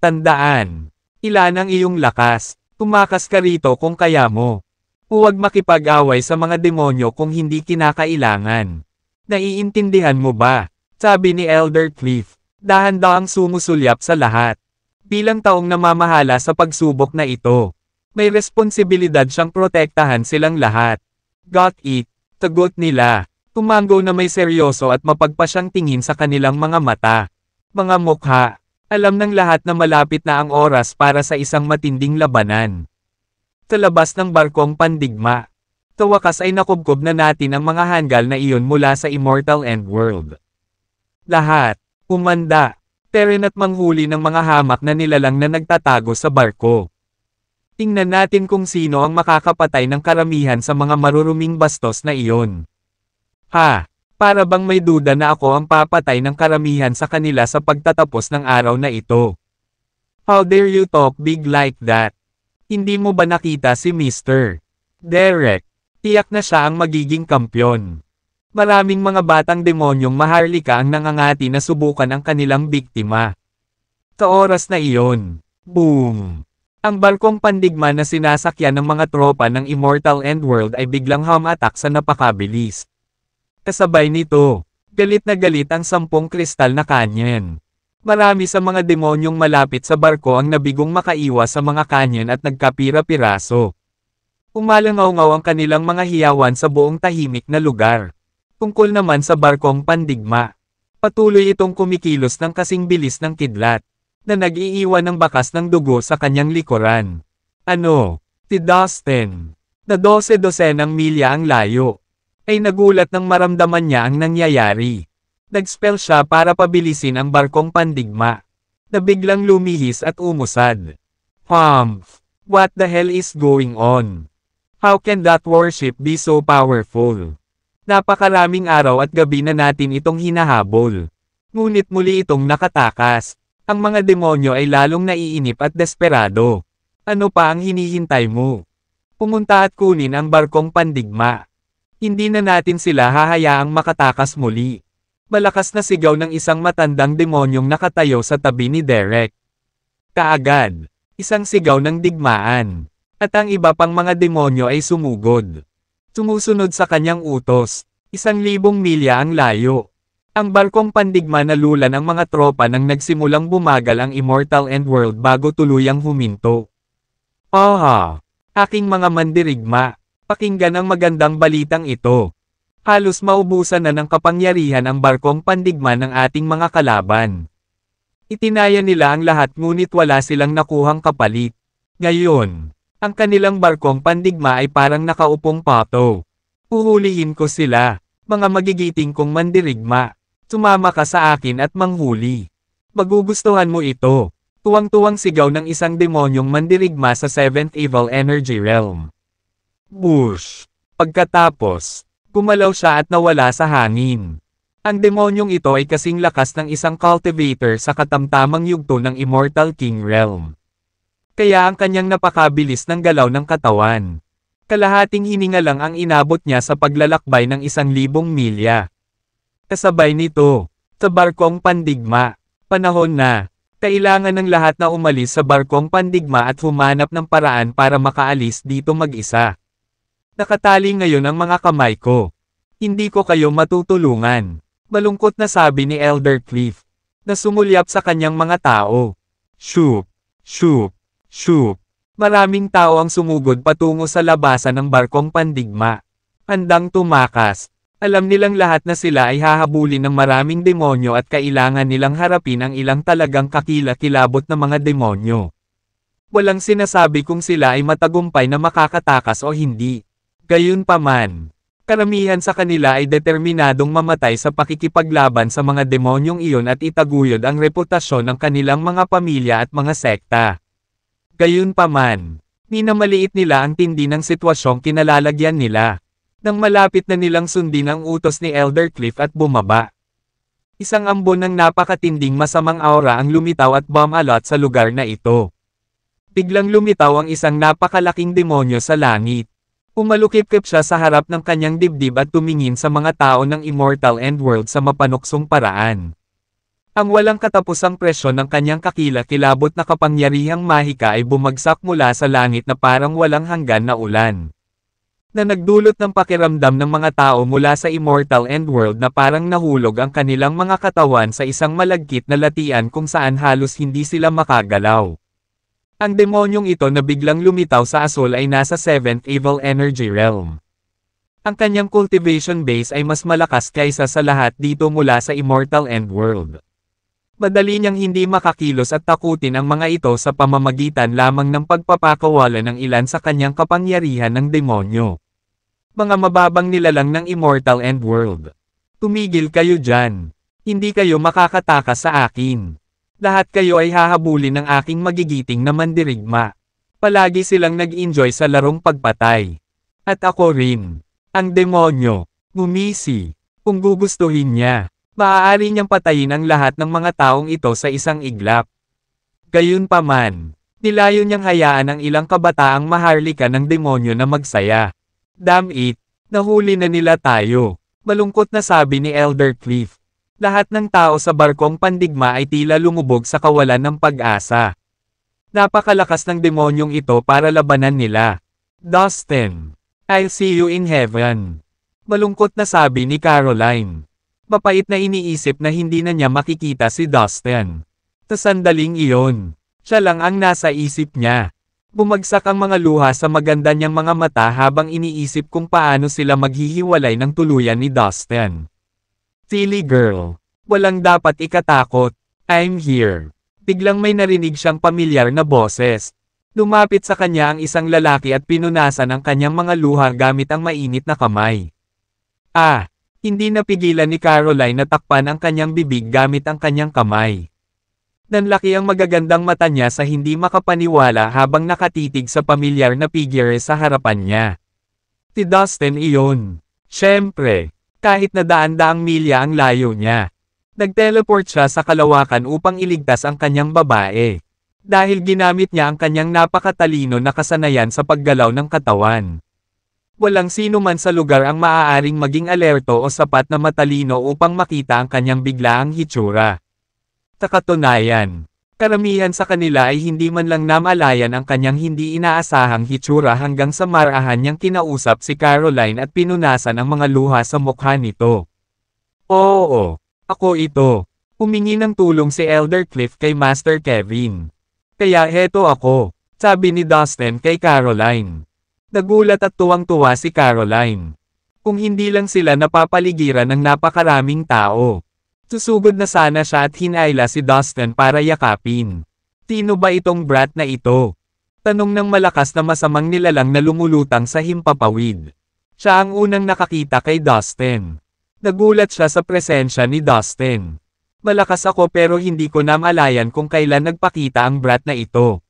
Tandaan, ilan ang iyong lakas, tumakas ka rito kung kaya mo. Huwag makipag-away sa mga demonyo kung hindi kinakailangan. Naiintindihan mo ba? Sabi ni Elder Cliff, dahan-dahang sumusulyap sa lahat. Bilang taong namamahala sa pagsubok na ito, may responsibilidad siyang protektahan silang lahat. Got it? Tagot nila. Tumanggo na may seryoso at mapagpasyang tingin sa kanilang mga mata. Mga mukha. Alam ng lahat na malapit na ang oras para sa isang matinding labanan. Sa labas ng barkong pandigma. Sa wakas ay nakubkob na natin ang mga hanggal na iyon mula sa Immortal Endworld. Lahat. Umanda. Teren at manghuli ng mga hamak na nilalang na nagtatago sa barko. Tingnan natin kung sino ang makakapatay ng karamihan sa mga maruruming bastos na iyon. Ha! Para bang may duda na ako ang papatay ng karamihan sa kanila sa pagtatapos ng araw na ito. How dare you talk big like that? Hindi mo ba nakita si Mr. Derek? Tiyak na siya ang magiging kampyon. Maraming mga batang demonyong maharlika ang nangangati na subukan ang kanilang biktima. Sa oras na iyon, boom! Ang barkong pandigma na sinasakyan ng mga tropa ng Immortal Endworld ay biglang hum-attack sa napakabilis. Kasabay nito, galit na galit ang 10 kristal na kanyen. Marami sa mga demonyong malapit sa barko ang nabigong makaiwas sa mga kanyen at nagkapira-piraso. Umalangaw-ngaw ang kanilang mga hiyawan sa buong tahimik na lugar. Tungkol naman sa barkong pandigma, patuloy itong kumikilos ng kasing bilis ng kidlat, na nag-iiwan ng bakas ng dugo sa kanyang likuran. Ano? Si Dustin, na 12-dosenang milya ang layo, ay nagulat nang maramdaman niya ang nangyayari. Nag-spell siya para pabilisin ang barkong pandigma, na biglang lumihis at umusad. Humph! What the hell is going on? How can that warship be so powerful? Napakaraming araw at gabi na natin itong hinahabol. Ngunit muli itong nakatakas. Ang mga demonyo ay lalong naiinip at desperado. Ano pa ang hinihintay mo? Pumunta at kunin ang barkong pandigma. Hindi na natin sila hahayaang makatakas muli. Malakas na sigaw ng isang matandang demonyong nakatayo sa tabi ni Derek. Kaagad, isang sigaw ng digmaan. At ang iba pang mga demonyo ay sumugod. Sumusunod sa kanyang utos, 1,000 milya ang layo. Ang barkong pandigma nalulan ang mga tropa nang nagsimulang bumagal ang Immortal Endworld bago tuluyang huminto. Aha! Aking mga mandirigma, pakinggan ang magandang balitang ito. Halos maubusan na ng kapangyarihan ang barkong pandigma ng ating mga kalaban. Itinaya nila ang lahat ngunit wala silang nakuhang kapalit. Ngayon, ang kanilang barkong pandigma ay parang nakaupong pato. Uhulihin ko sila, mga magigiting kong mandirigma. Sumama ka sa akin at manghuli. Magugustuhan mo ito. Tuwang-tuwang sigaw ng isang demonyong mandirigma sa 7th Evil Energy Realm. Bush! Pagkatapos, gumalaw siya at nawala sa hangin. Ang demonyong ito ay kasing lakas ng isang cultivator sa katamtamang yugto ng Immortal King Realm. Kaya ang kanyang napakabilis ng galaw ng katawan. Kalahating hininga lang ang inabot niya sa paglalakbay ng 1,000 milya. Kasabay nito, sa barkong pandigma, panahon na, kailangan ng lahat na umalis sa barkong pandigma at humanap ng paraan para makaalis dito mag-isa. Nakatali ngayon ang mga kamay ko. Hindi ko kayo matutulungan. Malungkot na sabi ni Elder Cliff, na sumulyap sa kanyang mga tao. Shoop, shoop, shoop. Maraming tao ang sumugod patungo sa labasan ng barkong pandigma. Handang tumakas. Alam nilang lahat na sila ay hahabulin ng maraming demonyo at kailangan nilang harapin ang ilang talagang kakila-kilabot na mga demonyo. Walang sinasabi kung sila ay matagumpay na makakatakas o hindi. Gayunpaman, Karamihan sa kanila ay determinadong mamatay sa pakikipaglaban sa mga demonyong iyon at itaguyod ang reputasyon ng kanilang mga pamilya at mga sekta. Gayunpaman, minamaliit nila ang tindi ng sitwasyong kinalalagyan nila. Nang malapit na nilang sundin ang utos ni Elder Cliff at bumaba. Isang ambon ng napakatinding masamang aura ang lumitaw at bumalot sa lugar na ito. Biglang lumitaw ang isang napakalaking demonyo sa langit. Umalukip-kip siya sa harap ng kanyang dibdib at tumingin sa mga tao ng Immortal Endworld sa mapanuksong paraan. Ang walang katapusang presyon ng kanyang kakilakilabot na kapangyarihang mahika ay bumagsak mula sa langit na parang walang hanggan na ulan. Na nagdulot ng pakiramdam ng mga tao mula sa Immortal Endworld na parang nahulog ang kanilang mga katawan sa isang malagkit na latian kung saan halos hindi sila makagalaw. Ang demonyong ito na biglang lumitaw sa asul ay nasa 7th Evil Energy Realm. Ang kanyang cultivation base ay mas malakas kaysa sa lahat dito mula sa Immortal Endworld. Madali niyang hindi makakilos at takutin ang mga ito sa pamamagitan lamang ng pagpapakawala ng ilan sa kanyang kapangyarihan ng demonyo. Mga mababang nilalang ng Immortal Endworld. Tumigil kayo dyan. Hindi kayo makakatakas sa akin. Lahat kayo ay hahabulin ng aking magigiting na mandirigma. Palagi silang nag-enjoy sa larong pagpatay. At ako rin. Ang demonyo. Ngumisi. Kung gugustuhin niya, maaari niyang patayin ang lahat ng mga taong ito sa isang iglap. Gayunpaman, nilayo niyang hayaan ang ilang kabataang maharlika ng demonyo na magsaya. Damn it, nahuli na nila tayo. Malungkot na sabi ni Elder Cliff. Lahat ng tao sa barkong pandigma ay tila lumubog sa kawalan ng pag-asa. Napakalakas ng demonyong ito para labanan nila. Dustin, I'll see you in heaven. Malungkot na sabi ni Caroline. Mapait na iniisip na hindi na niya makikita si Dustin. Sa sandaling iyon, siya lang ang nasa isip niya. Bumagsak ang mga luha sa maganda niyang mga mata habang iniisip kung paano sila maghihiwalay ng tuluyan ni Dustin. Silly girl. Walang dapat ikatakot. I'm here. Biglang may narinig siyang pamilyar na boses. Lumapit sa kanya ang isang lalaki at pinunasan ang kanyang mga luha gamit ang mainit na kamay. Hindi napigilan ni Caroline na takpan ang kanyang bibig gamit ang kanyang kamay. Nanlaki ang magagandang mata niya sa hindi makapaniwala habang nakatitig sa pamilyar na figure sa harapan niya. Si Dustin iyon. Siyempre. Kahit na daan-daang milya ang layo niya. Nag-teleport siya sa kalawakan upang iligtas ang kanyang babae. Dahil ginamit niya ang kanyang napakatalino na kasanayan sa paggalaw ng katawan. Walang sino man sa lugar ang maaaring maging alerto o sapat na matalino upang makita ang kanyang biglaang hitsura. Sa katunayan, karamihan sa kanila ay hindi man lang namalayan ang kanyang hindi inaasahang hitsura hanggang sa marahan niyang kinausap si Caroline at pinunasan ang mga luha sa mukha nito. Oo, ako ito. Humingi ng tulong si Elder Cliff kay Master Kevin. Kaya heto ako, sabi ni Dustin kay Caroline. Nagulat at tuwang-tuwa si Caroline. Kung hindi lang sila napapaligiran ng napakaraming tao. Susugod na sana siya at hinayla si Dustin para yakapin. Sino ba itong brat na ito? Tanong ng malakas na masamang nilalang na lumulutang sa himpapawid. Siya ang unang nakakita kay Dustin. Nagulat siya sa presensya ni Dustin. Malakas ako pero hindi ko namalayan kung kailan nagpakita ang brat na ito.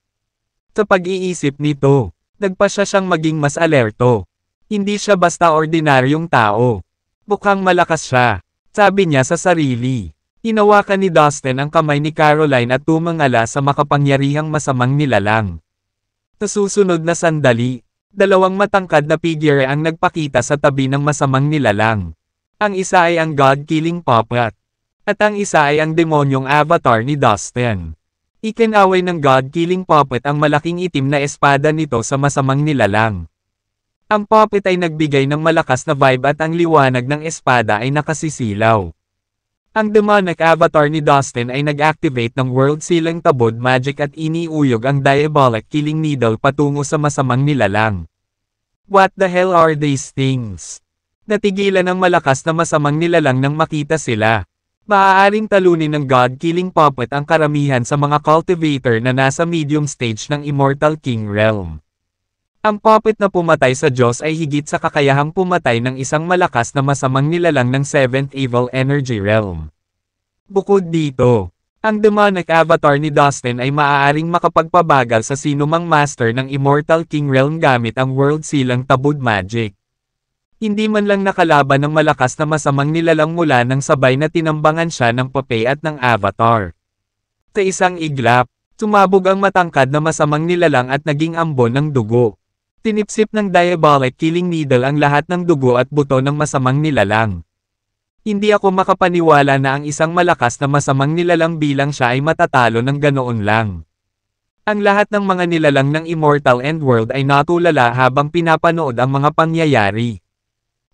Sa pag-iisip nito, nagpasya siyang maging mas alerto. Hindi siya basta ordinaryong tao. Mukhang malakas siya. Sabi niya sa sarili. Hinawakan ni Dustin ang kamay ni Caroline at tumangala sa makapangyarihang masamang nilalang. Sa susunod na sandali, dalawang matangkad na figure ang nagpakita sa tabi ng masamang nilalang. Ang isa ay ang God-killing puppet. At ang isa ay ang demonyong avatar ni Dustin. Ikinaway ng God-killing puppet ang malaking itim na espada nito sa masamang nilalang. Ang puppet ay nagbigay ng malakas na vibe at ang liwanag ng espada ay nakasisilaw. Ang demonic avatar ni Dustin ay nag-activate ng World Sealing Tabod Magic at iniuyog ang Diabolic Killing Needle patungo sa masamang nilalang. What the hell are these things? Natigilan ang malakas na masamang nilalang nang makita sila. Maaaring talunin ng God-killing puppet ang karamihan sa mga cultivator na nasa medium stage ng Immortal King Realm. Ang puppet na pumatay sa Diyos ay higit sa kakayahang pumatay ng isang malakas na masamang nilalang ng 7th Evil Energy Realm. Bukod dito, ang demonic avatar ni Dustin ay maaaring makapagpabagal sa sinumang master ng Immortal King Realm gamit ang World Silang Tabud Magic. Hindi man lang nakalaban ng malakas na masamang nilalang mula nang sabay na tinambangan siya ng papay at ng avatar. Sa isang iglap, tumabog ang matangkad na masamang nilalang at naging ambon ng dugo. Tinipsip ng Diabolic Killing Needle ang lahat ng dugo at buto ng masamang nilalang. Hindi ako makapaniwala na ang isang malakas na masamang nilalang bilang siya ay matatalo ng ganoon lang. Ang lahat ng mga nilalang ng Immortal End World ay natulala habang pinapanood ang mga pangyayari.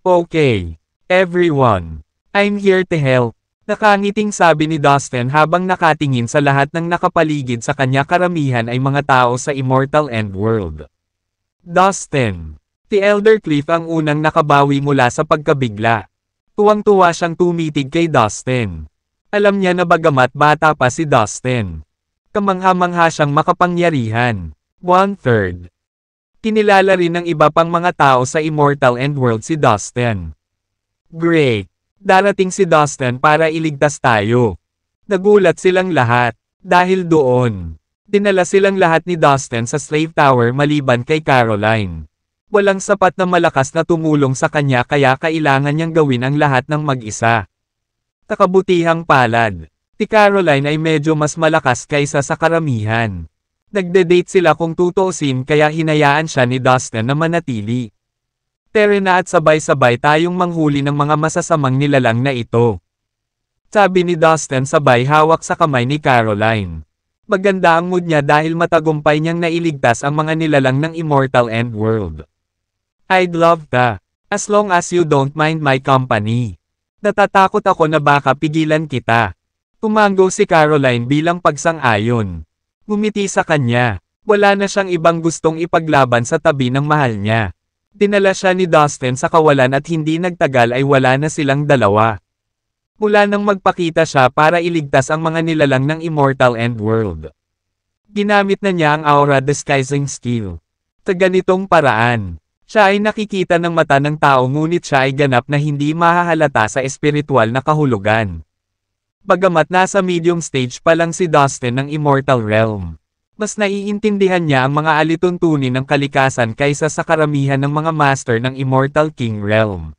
Okay, everyone. I'm here to help. Nakangiting sabi ni Dustin habang nakatingin sa lahat ng nakapaligid sa kanya, karamihan ay mga tao sa Immortal End World. Dustin. Si Elder Cliff ang unang nakabawi mula sa pagkabigla. Tuwang-tuwa siyang tumitig kay Dustin. Alam niya na bagamat bata pa si Dustin, kamangha-mangha siyang makapangyarihan. 1/3. Kinilala rin ng iba pang mga tao sa Immortal End World si Dustin. Great! Darating si Dustin para iligtas tayo. Nagulat silang lahat. Dahil doon, dinala silang lahat ni Dustin sa Slave Tower maliban kay Caroline. Walang sapat na malakas na tumulong sa kanya kaya kailangan niyang gawin ang lahat ng mag-isa. Kakabutihang palad, si Caroline ay medyo mas malakas kaysa sa karamihan. Nagde-date sila kung tutuusin kaya hinayaan siya ni Dustin na manatili. Tere na at sabay-sabay tayong manghuli ng mga masasamang nilalang na ito. Sabi ni Dustin sabay hawak sa kamay ni Caroline. Maganda ang mood niya dahil matagumpay niyang nailigtas ang mga nilalang ng Immortal End World. I'd love to, as long as you don't mind my company. Natatakot ako na baka pigilan kita. Tumanggo si Caroline bilang pagsang-ayon. Ngumiti sa kanya. Wala na siyang ibang gustong ipaglaban sa tabi ng mahal niya. Dinala siya ni Dustin sa kawalan at hindi nagtagal ay wala na silang dalawa. Mula nang magpakita siya para iligtas ang mga nilalang ng Immortal End World. Ginamit na niya ang Aura Disguising Skill. Sa ganitong paraan, siya ay nakikita ng mata ng tao ngunit siya ay ganap na hindi mahahalata sa espiritual na kahulugan. Bagamat nasa medium stage pa lang si Dustin ng Immortal Realm, mas naiintindihan niya ang mga alituntunin ng kalikasan kaysa sa karamihan ng mga master ng Immortal King Realm.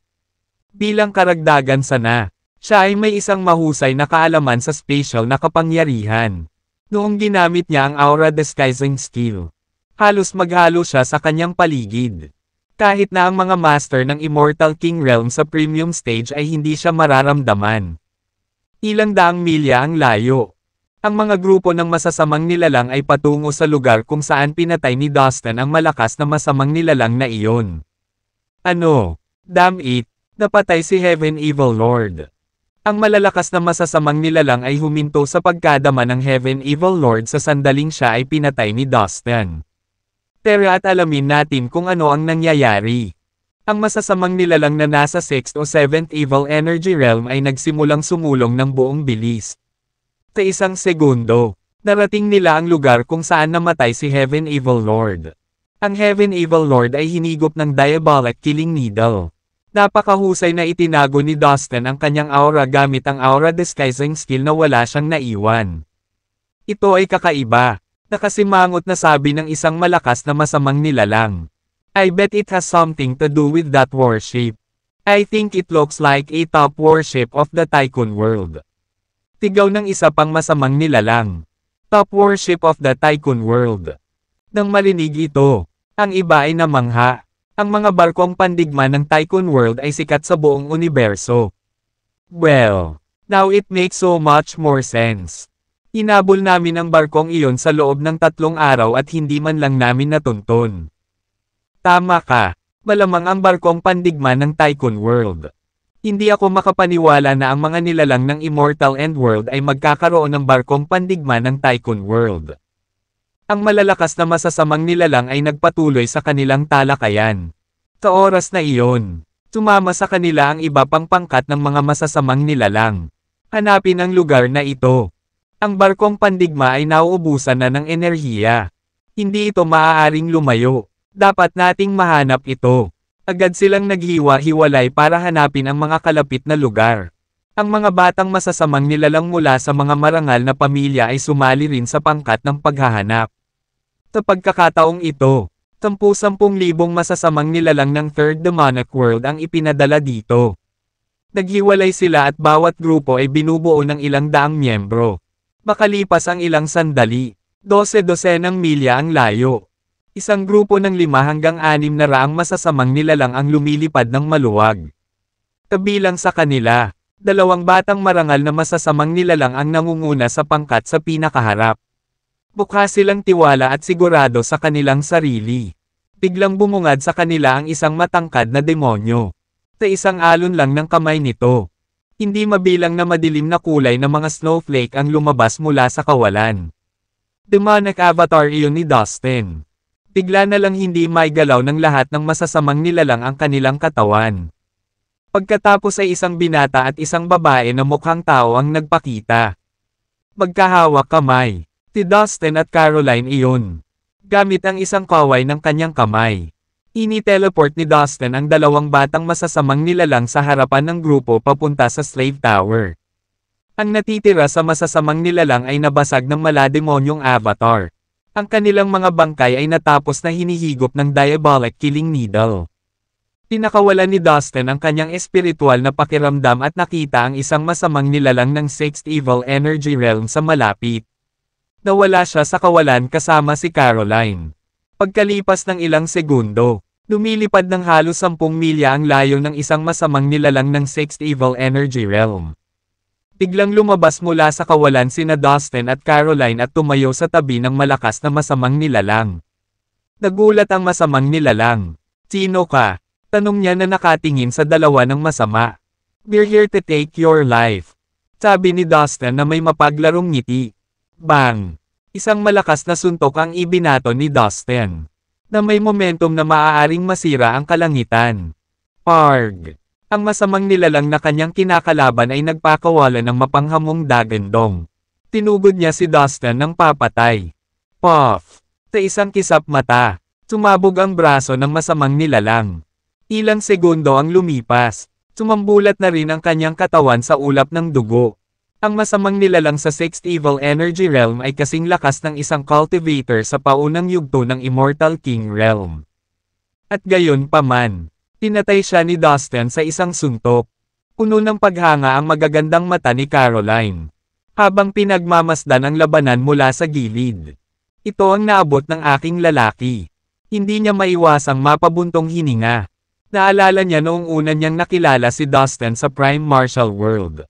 Bilang karagdagan sana, siya ay may isang mahusay na kaalaman sa spatial na kapangyarihan. Noong ginamit niya ang Aura Disguising Skill, halos maghalo siya sa kanyang paligid. Kahit na ang mga master ng Immortal King Realm sa premium stage ay hindi siya mararamdaman. Ilang daang milya ang layo. Ang mga grupo ng masasamang nilalang ay patungo sa lugar kung saan pinatay ni Dustin ang malakas na masamang nilalang na iyon. Ano? Damn it! Napatay si Heaven Evil Lord. Ang malalakas na masasamang nilalang ay huminto sa pagkadama ng Heaven Evil Lord sa sandaling siya ay pinatay ni Dustin. Pero at alamin natin kung ano ang nangyayari. Ang masasamang nilalang na nasa 6th o 7th Evil Energy Realm ay nagsimulang sumulong ng buong bilis. Sa isang segundo, narating nila ang lugar kung saan namatay si Heaven Evil Lord. Ang Heaven Evil Lord ay hinigop ng Diabolic Killing Needle. Napakahusay na itinago ni Dustin ang kanyang aura gamit ang Aura Disguising Skill na wala siyang naiwan. Ito ay kakaiba, nakasimangot na sabi ng isang malakas na masamang nilalang. I bet it has something to do with that worship. I think it looks like a top worship of the Tycoon World. Tigaw ng isa pang masamang nilalang. Top worship of the Tycoon World. Nang marinig ito, ang iba ay namangha. Ang mga barkong pandigma ng Tycoon World ay sikat sa buong universo. Well, now it makes so much more sense. Hinabol namin ang barkong iyon sa loob ng 3 araw at hindi man lang namin natuntun. Tama ka, malamang ang barkong pandigma ng Tycoon World. Hindi ako makapaniwala na ang mga nilalang ng Immortal End World ay magkakaroon ng barkong pandigma ng Tycoon World. Ang malalakas na masasamang nilalang ay nagpatuloy sa kanilang talakayan. Sa oras na iyon, sumama sa kanila ang iba pang pangkat ng mga masasamang nilalang. Hanapin ang lugar na ito. Ang barkong pandigma ay nauubusan na ng enerhiya. Hindi ito maaaring lumayo. Dapat nating mahanap ito. Agad silang naghiwa-hiwalay para hanapin ang mga kalapit na lugar. Ang mga batang masasamang nilalang mula sa mga marangal na pamilya ay sumali rin sa pangkat ng paghahanap. Sa pagkakataong ito, 10,000 masasamang nilalang ng Third Demonic World ang ipinadala dito. Naghiwalay sila at bawat grupo ay binubuo ng ilang daang miyembro. Makalipas ang ilang sandali, 12 milya ang layo. Isang grupo ng 5 hanggang 6 na raang masasamang nilalang ang lumilipad ng maluwag. Kabilang sa kanila, 2 batang marangal na masasamang nilalang ang nangunguna sa pangkat sa pinakaharap. Mukha silang tiwala at sigurado sa kanilang sarili. Biglang bumungad sa kanila ang isang matangkad na demonyo. Sa isang alon lang ng kamay nito. Hindi mabilang na madilim na kulay na mga snowflake ang lumabas mula sa kawalan. Demonic avatar iyon ni Dustin. Bigla na lang hindi maigalaw ng lahat ng masasamang nilalang ang kanilang katawan. Pagkatapos ay isang binata at isang babae na mukhang tao ang nagpakita. Magkahawak kamay. Si Dustin at Caroline iyon. Gamit ang isang kaway ng kanyang kamay. Ini-teleport ni Dustin ang 2 batang masasamang nilalang sa harapan ng grupo papunta sa Slave Tower. Ang natitira sa masasamang nilalang ay nabasag ng malademonyong avatar. Ang kanilang mga bangkay ay natapos na hinihigop ng diabolic killing needle. Pinakawalan ni Dustin ang kanyang espiritual na pakiramdam at nakita ang isang masamang nilalang ng 6th Evil Energy Realm sa malapit. Nawala siya sa kawalan kasama si Caroline. Pagkalipas ng ilang segundo, lumilipad ng halos 10 milya ang layo ng isang masamang nilalang ng 6th Evil Energy Realm. Biglang lumabas mula sa kawalan sina Dustin at Caroline at tumayo sa tabi ng malakas na masamang nilalang. Nagulat ang masamang nilalang. "Sino ka?" Tanong niya na nakatingin sa dalawa ng masama. "We're here to take your life." Sabi ni Dustin na may mapaglarong ngiti. Bang! Isang malakas na suntok ang ibinato ni Dustin. Na may momentum na maaaring masira ang kalangitan. Parg! Ang masamang nilalang na kanyang kinakalaban ay nagpakawala ng mapanghamong dagandong. Tinugod niya si Dustin ng papatay. Puff! Sa isang kisap mata, sumabog ang braso ng masamang nilalang. Ilang segundo ang lumipas, sumambulat na rin ang kanyang katawan sa ulap ng dugo. Ang masamang nilalang sa 6th Evil Energy Realm ay kasing lakas ng isang cultivator sa paunang yugto ng Immortal King Realm. At gayon pa man, pinatay siya ni Dustin sa isang suntok. Puno ng paghanga ang magagandang mata ni Caroline. Habang pinagmamasdan ang labanan mula sa gilid. Ito ang naabot ng aking lalaki. Hindi niya maiwasang mapabuntong hininga. Naalala niya noong una niyang nakilala si Dustin sa Prime Martial World.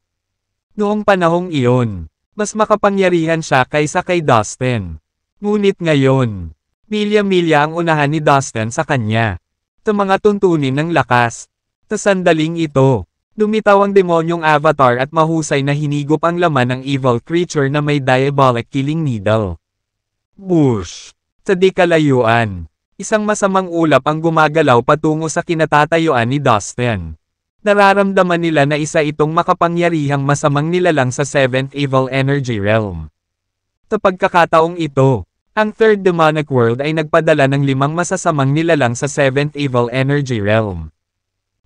Noong panahong iyon, mas makapangyarihan siya kaysa kay Dustin. Ngunit ngayon, milya-milya ang unahan ni Dustin sa kanya. Sa mga tuntunin ng lakas. Sa sandaling ito, lumitaw ang demonyong avatar at mahusay na hinigop ang laman ng evil creature na may diabolic killing needle. Bush! Sa di kalayuan, isang masamang ulap ang gumagalaw patungo sa kinatatayuan ni Dustin. Nararamdaman nila na isa itong makapangyarihang masamang nilalang sa 7th Evil Energy Realm. Sa pagkakataong ito, ang Third Demonic World ay nagpadala ng 5 masasamang nilalang sa 7th Evil Energy Realm.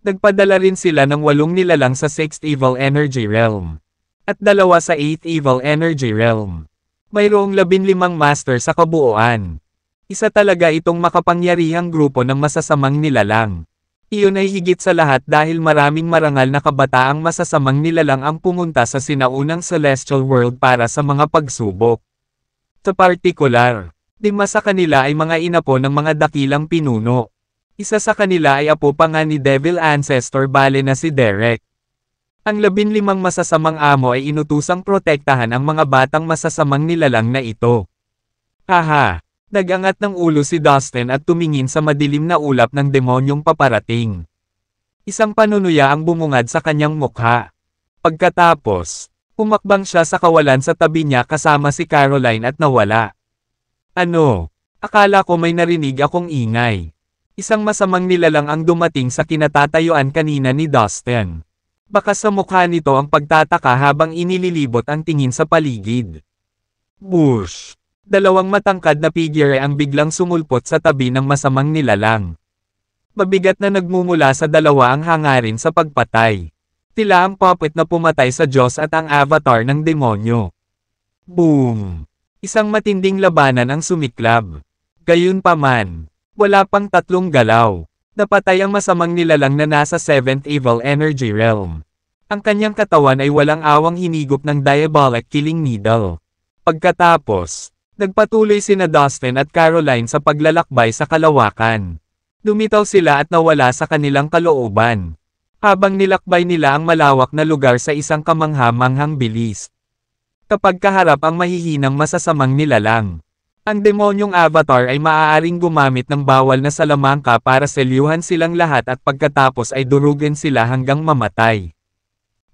Nagpadala rin sila ng 8 nilalang sa 6th Evil Energy Realm. At 2 sa 8th Evil Energy Realm. Mayroong 15 master sa kabuuan. Isa talaga itong makapangyarihang grupo ng masasamang nilalang. Iyon ay higit sa lahat dahil maraming marangal na kabataang masasamang nilalang ang pumunta sa sinaunang Celestial World para sa mga pagsubok. Sa partikular, 5 sa kanila ay mga inapo ng mga dakilang pinuno. Isa sa kanila ay apo pa nga ni Devil Ancestor Bale na si Derek. Ang 15 masasamang amo ay inutusang protektahan ang mga batang masasamang nilalang na ito. Haha! Nagangat ng ulo si Dustin at tumingin sa madilim na ulap ng demonyong paparating. Isang panunuya ang bumungad sa kanyang mukha. Pagkatapos, umakbang siya sa kawalan sa tabi niya kasama si Caroline at nawala. Ano? Akala ko may narinig akong ingay. Isang masamang nilalang ang dumating sa kinatatayuan kanina ni Dustin. Baka sa mukha nito ang pagtataka habang inililibot ang tingin sa paligid. Bush! Dalawang matangkad na figure ang biglang sumulpot sa tabi ng masamang nilalang. Mabigat na nagmumula sa dalawa ang hangarin sa pagpatay. Tila ang puppet na pumatay sa Diyos at ang avatar ng demonyo. Boom! Isang matinding labanan ang sumiklab. Gayunpaman, wala pang 3 galaw. Napatay ang masamang nilalang na nasa 7th Evil Energy Realm. Ang kanyang katawan ay walang awang hinigop ng Diabolic Killing Needle. Pagkatapos, nagpatuloy sina Dustin at Caroline sa paglalakbay sa kalawakan. Lumitaw sila at nawala sa kanilang kalooban. Habang nilakbay nila ang malawak na lugar sa isang kamangha-manghang bilis. Kapag kaharap ang mahihinang masasamang nilalang, ang demonyong avatar ay maaaring gumamit ng bawal na salamangka para selyuhan silang lahat at pagkatapos ay durugin sila hanggang mamatay.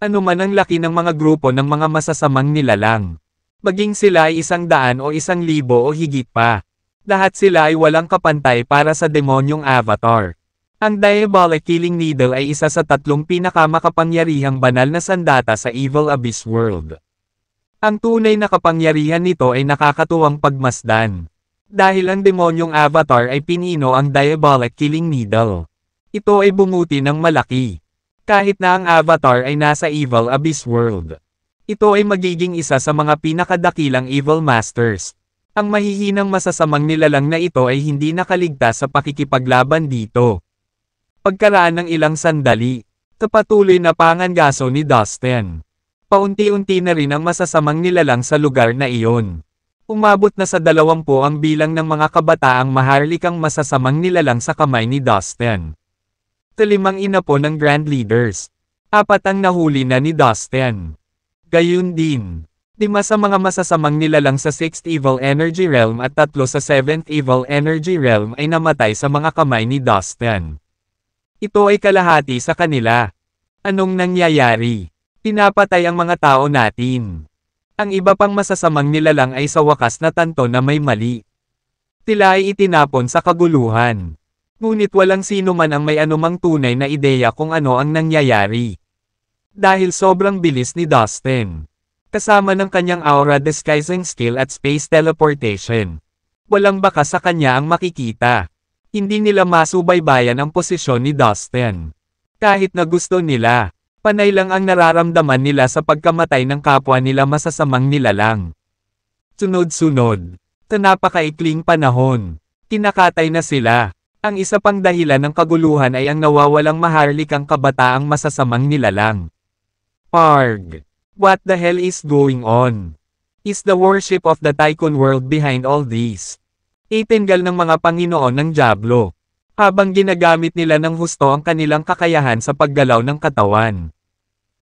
Ano man ang laki ng mga grupo ng mga masasamang nilalang. Maging sila ay 100 o 1,000 o higit pa. Lahat sila ay walang kapantay para sa demonyong avatar. Ang Diabolic Killing Needle ay isa sa 3 pinakamakapangyarihang banal na sandata sa Evil Abyss World. Ang tunay na kapangyarihan nito ay nakakatuwang pagmasdan. Dahil ang demonyong avatar ay pinino ang Diabolic Killing Needle. Ito ay bumuti ng malaki. Kahit na ang avatar ay nasa Evil Abyss World. Ito ay magiging isa sa mga pinakadakilang Evil Masters. Ang mahihinang masasamang nilalang na ito ay hindi nakaligtas sa pakikipaglaban dito. Pagkaraan ng ilang sandali, patuloy na pangangaso ni Dustin. Paunti-unti na rin ang masasamang nilalang sa lugar na iyon. Umabot na sa 20 ang bilang ng mga kabataang maharlikang masasamang nilalang sa kamay ni Dustin. 5 inapo ng Grand Leaders. 4 ang nahuli na ni Dustin. Gayun din. 5 sa mga masasamang nilalang sa 6th Evil Energy Realm at 3 sa 7th Evil Energy Realm ay namatay sa mga kamay ni Dustin. Ito ay kalahati sa kanila. Anong nangyayari? Pinapatay ang mga tao natin. Ang iba pang masasamang nilalang ay sa wakas na tanto na may mali. Tila ay itinapon sa kaguluhan. Ngunit walang sino man ang may anumang tunay na ideya kung ano ang nangyayari. Dahil sobrang bilis ni Dustin. Kasama ng kanyang aura disguising skill at space teleportation. Walang baka sa kanya ang makikita. Hindi nila masubaybayan ang posisyon ni Dustin. Kahit na gusto nila, panay lang ang nararamdaman nila sa pagkamatay ng kapwa nila masasamang nilalang. Sunod-sunod, napakaikling panahon, kinakatay na sila. Ang isa pang dahilan ng kaguluhan ay ang nawawalang maharlikang kabataang masasamang nilalang. Parg. What the hell is going on? Is the worship of the Tycoon world behind all this? Itingal ng mga Panginoon ng Diablo. Habang ginagamit nila ng husto ang kanilang kakayahan sa paggalaw ng katawan.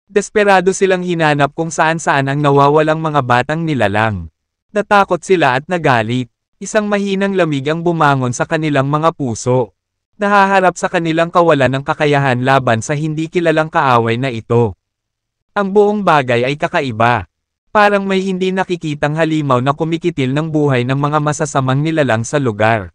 Desperado silang hinanap kung saan-saan ang nawawalang mga batang nilalang. Natakot sila at nagalit. Isang mahinang lamig ang bumangon sa kanilang mga puso. Nahaharap sa kanilang kawalan ng kakayahan laban sa hindi kilalang kaaway na ito. Ang buong bagay ay kakaiba. Parang may hindi nakikitang halimaw na kumikitil ng buhay ng mga masasamang nilalang sa lugar.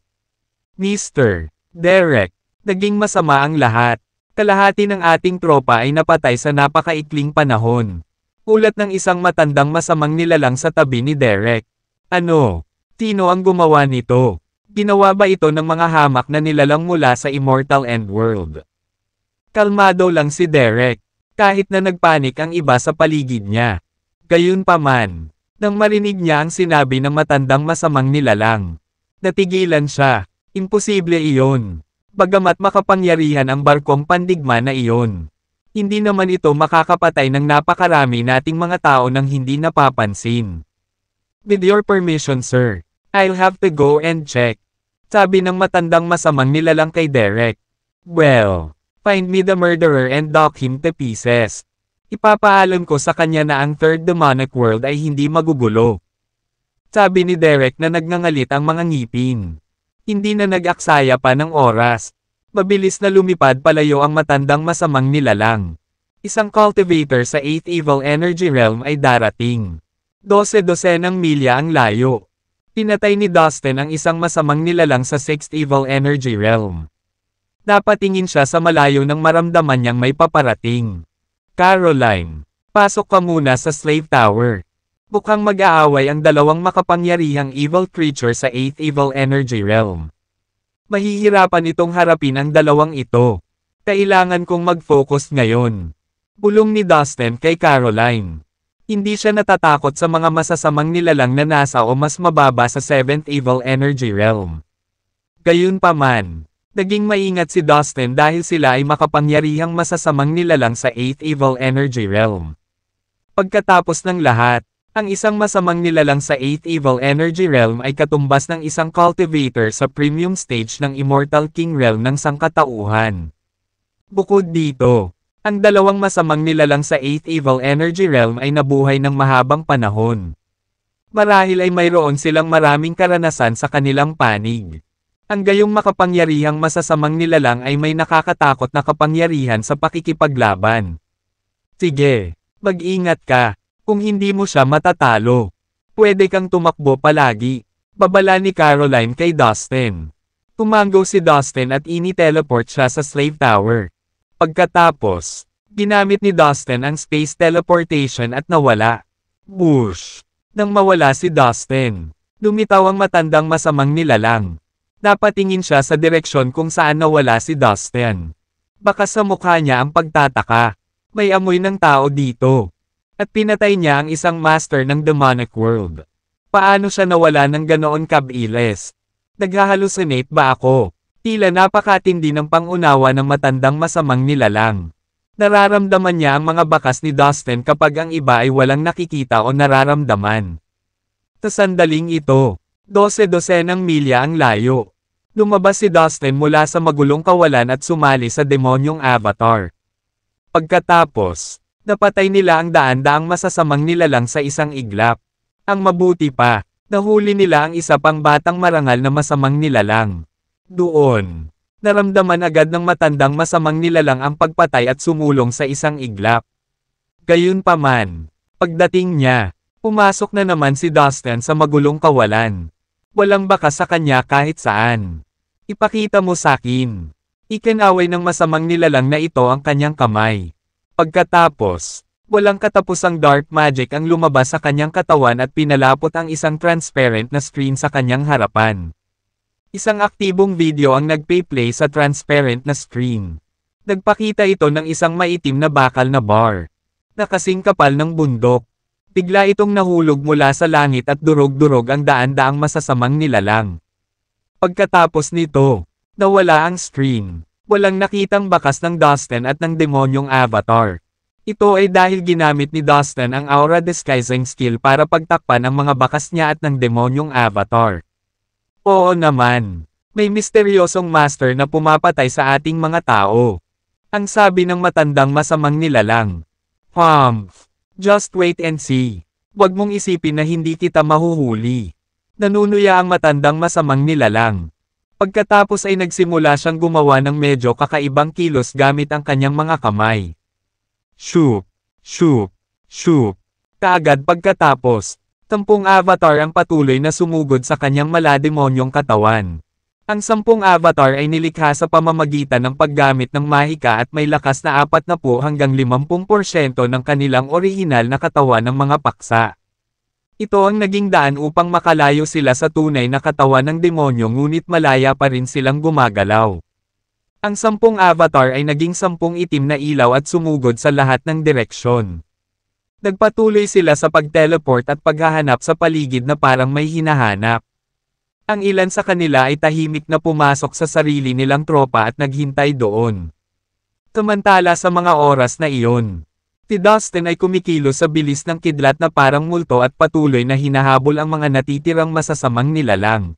Mr. Derek, naging masama ang lahat. Kalahati ng ating tropa ay napatay sa napakaikling panahon. Ulat ng isang matandang masamang nilalang sa tabi ni Derek. Ano? Sino ang gumawa nito? Ginawa ba ito ng mga hamak na nilalang mula sa Immortal End World? Kalmado lang si Derek. Kahit na nagpanik ang iba sa paligid niya. Gayunpaman, nang marinig niya ang sinabi ng matandang masamang nilalang. Natigilan siya. Imposible iyon. Bagamat makapangyarihan ang barkong pandigma na iyon. Hindi naman ito makakapatay ng napakarami nating mga tao nang hindi napapansin. With your permission sir, I'll have to go and check. Sabi ng matandang masamang nilalang kay Derek. Well, find me the murderer and dock him to pieces. Ipapaalam ko sa kanya na ang third demonic world ay hindi magugulo. Sabi ni Derek na nagngangalit ang mga ngipin. Hindi na nag-aksaya pa ng oras. Mabilis na lumipad palayo ang matandang masamang nilalang. Isang cultivator sa 8th Evil Energy Realm ay darating. 12-dosenang milya ang layo. Pinatay ni Dustin ang isang masamang nilalang sa 6th Evil Energy Realm. Napatingin siya sa malayo nang maramdaman niyang may paparating. Caroline, pasok ka muna sa Slave Tower. Mukhang mag-aaway ang dalawang makapangyarihang evil creature sa 8th Evil Energy Realm. Mahihirapan itong harapin ang dalawang ito. Kailangan kong mag-focus ngayon. Bulong ni Dustin kay Caroline. Hindi siya natatakot sa mga masasamang nilalang na nasa o mas mababa sa 7th Evil Energy Realm. Gayunpaman, naging maingat si Dustin dahil sila ay makapangyarihang masasamang nilalang sa 8th Evil Energy Realm. Pagkatapos ng lahat, ang isang masamang nilalang sa 8th Evil Energy Realm ay katumbas ng isang cultivator sa premium stage ng Immortal King Realm ng sangkatauhan. Bukod dito, ang dalawang masamang nilalang sa 8th Evil Energy Realm ay nabuhay ng mahabang panahon. Marahil ay mayroon silang maraming karanasan sa kanilang panig. Ang gayong makapangyarihang masasamang nilalang ay may nakakatakot na kapangyarihan sa pakikipaglaban. Sige, mag-ingat ka. Kung hindi mo siya matatalo, pwede kang tumakbo palagi. Babala ni Caroline kay Dustin. Tumango si Dustin at ini-teleport siya sa Slave Tower. Pagkatapos, ginamit ni Dustin ang space teleportation at nawala. Whoosh! Nang mawala si Dustin, lumitaw ang matandang masamang nilalang. Napatingin siya sa direksyon kung saan nawala si Dustin. Baka sa mukha niya ang pagtataka. May amoy ng tao dito. At pinatay niya ang isang master ng demonic world. Paano siya nawala ng ganoon kabilis? Naghahalusinate ba ako? Tila napakatindi ng pangunawa ng matandang masamang nilalang. Nararamdaman niya ang mga bakas ni Dustin kapag ang iba ay walang nakikita o nararamdaman. Sa sandaling ito, 12-dosenang milya ang layo. Lumabas si Dustin mula sa magulong kawalan at sumali sa demonyong avatar. Pagkatapos, napatay nila ang daan-daang masasamang nilalang sa isang iglap. Ang mabuti pa, nahuli nila ang isa pang batang marangal na masamang nilalang. Doon, naramdaman agad ng matandang masamang nilalang ang pagpatay at sumulong sa isang iglap. Gayunpaman, pagdating niya, pumasok na naman si Dustin sa magulong kawalan. Walang bakas sa kanya kahit saan. Ipakita mo sakin. Ikinaway ng masamang nilalang na ito ang kanyang kamay. Pagkatapos, walang katapusang dark magic ang lumabas sa kanyang katawan at pinalapot ang isang transparent na screen sa kanyang harapan. Isang aktibong video ang nagpe-play sa transparent na screen. Nagpakita ito ng isang maitim na bakal na bar. Nakasing kapal ng bundok. Bigla itong nahulog mula sa langit at durog-durog ang daan-daang masasamang nilalang. Pagkatapos nito, nawala ang screen. Walang nakitang bakas ng Dustin at ng demonyong avatar. Ito ay dahil ginamit ni Dustin ang aura disguising skill para pagtakpan ang mga bakas niya at ng demonyong avatar. Oo naman, may misteryosong master na pumapatay sa ating mga tao. Ang sabi ng matandang masamang nilalang. Just wait and see. Huwag mong isipin na hindi kita mahuhuli. Nanunuya ang matandang masamang nilalang. Pagkatapos ay nagsimula siyang gumawa ng medyo kakaibang kilos gamit ang kanyang mga kamay. Shoop, shoop, shoop. Kaagad pagkatapos, 10 avatar ang patuloy na sumugod sa kanyang malademonyong katawan. Ang 10 avatar ay nilikha sa pamamagitan ng paggamit ng mahika at may lakas na 40 hanggang 50% ng kanilang orihinal na katawan ng mga paksa. Ito ang naging daan upang makalayo sila sa tunay na katawan ng demonyo ngunit malaya pa rin silang gumagalaw. Ang 10 avatar ay naging 10 itim na ilaw at sumugod sa lahat ng direksyon. Nagpatuloy sila sa pag-teleport at paghahanap sa paligid na parang may hinahanap. Ang ilan sa kanila ay tahimik na pumasok sa sarili nilang tropa at naghintay doon. Samantala sa mga oras na iyon, si Dustin ay kumikilos sa bilis ng kidlat na parang multo at patuloy na hinahabol ang mga natitirang masasamang nilalang.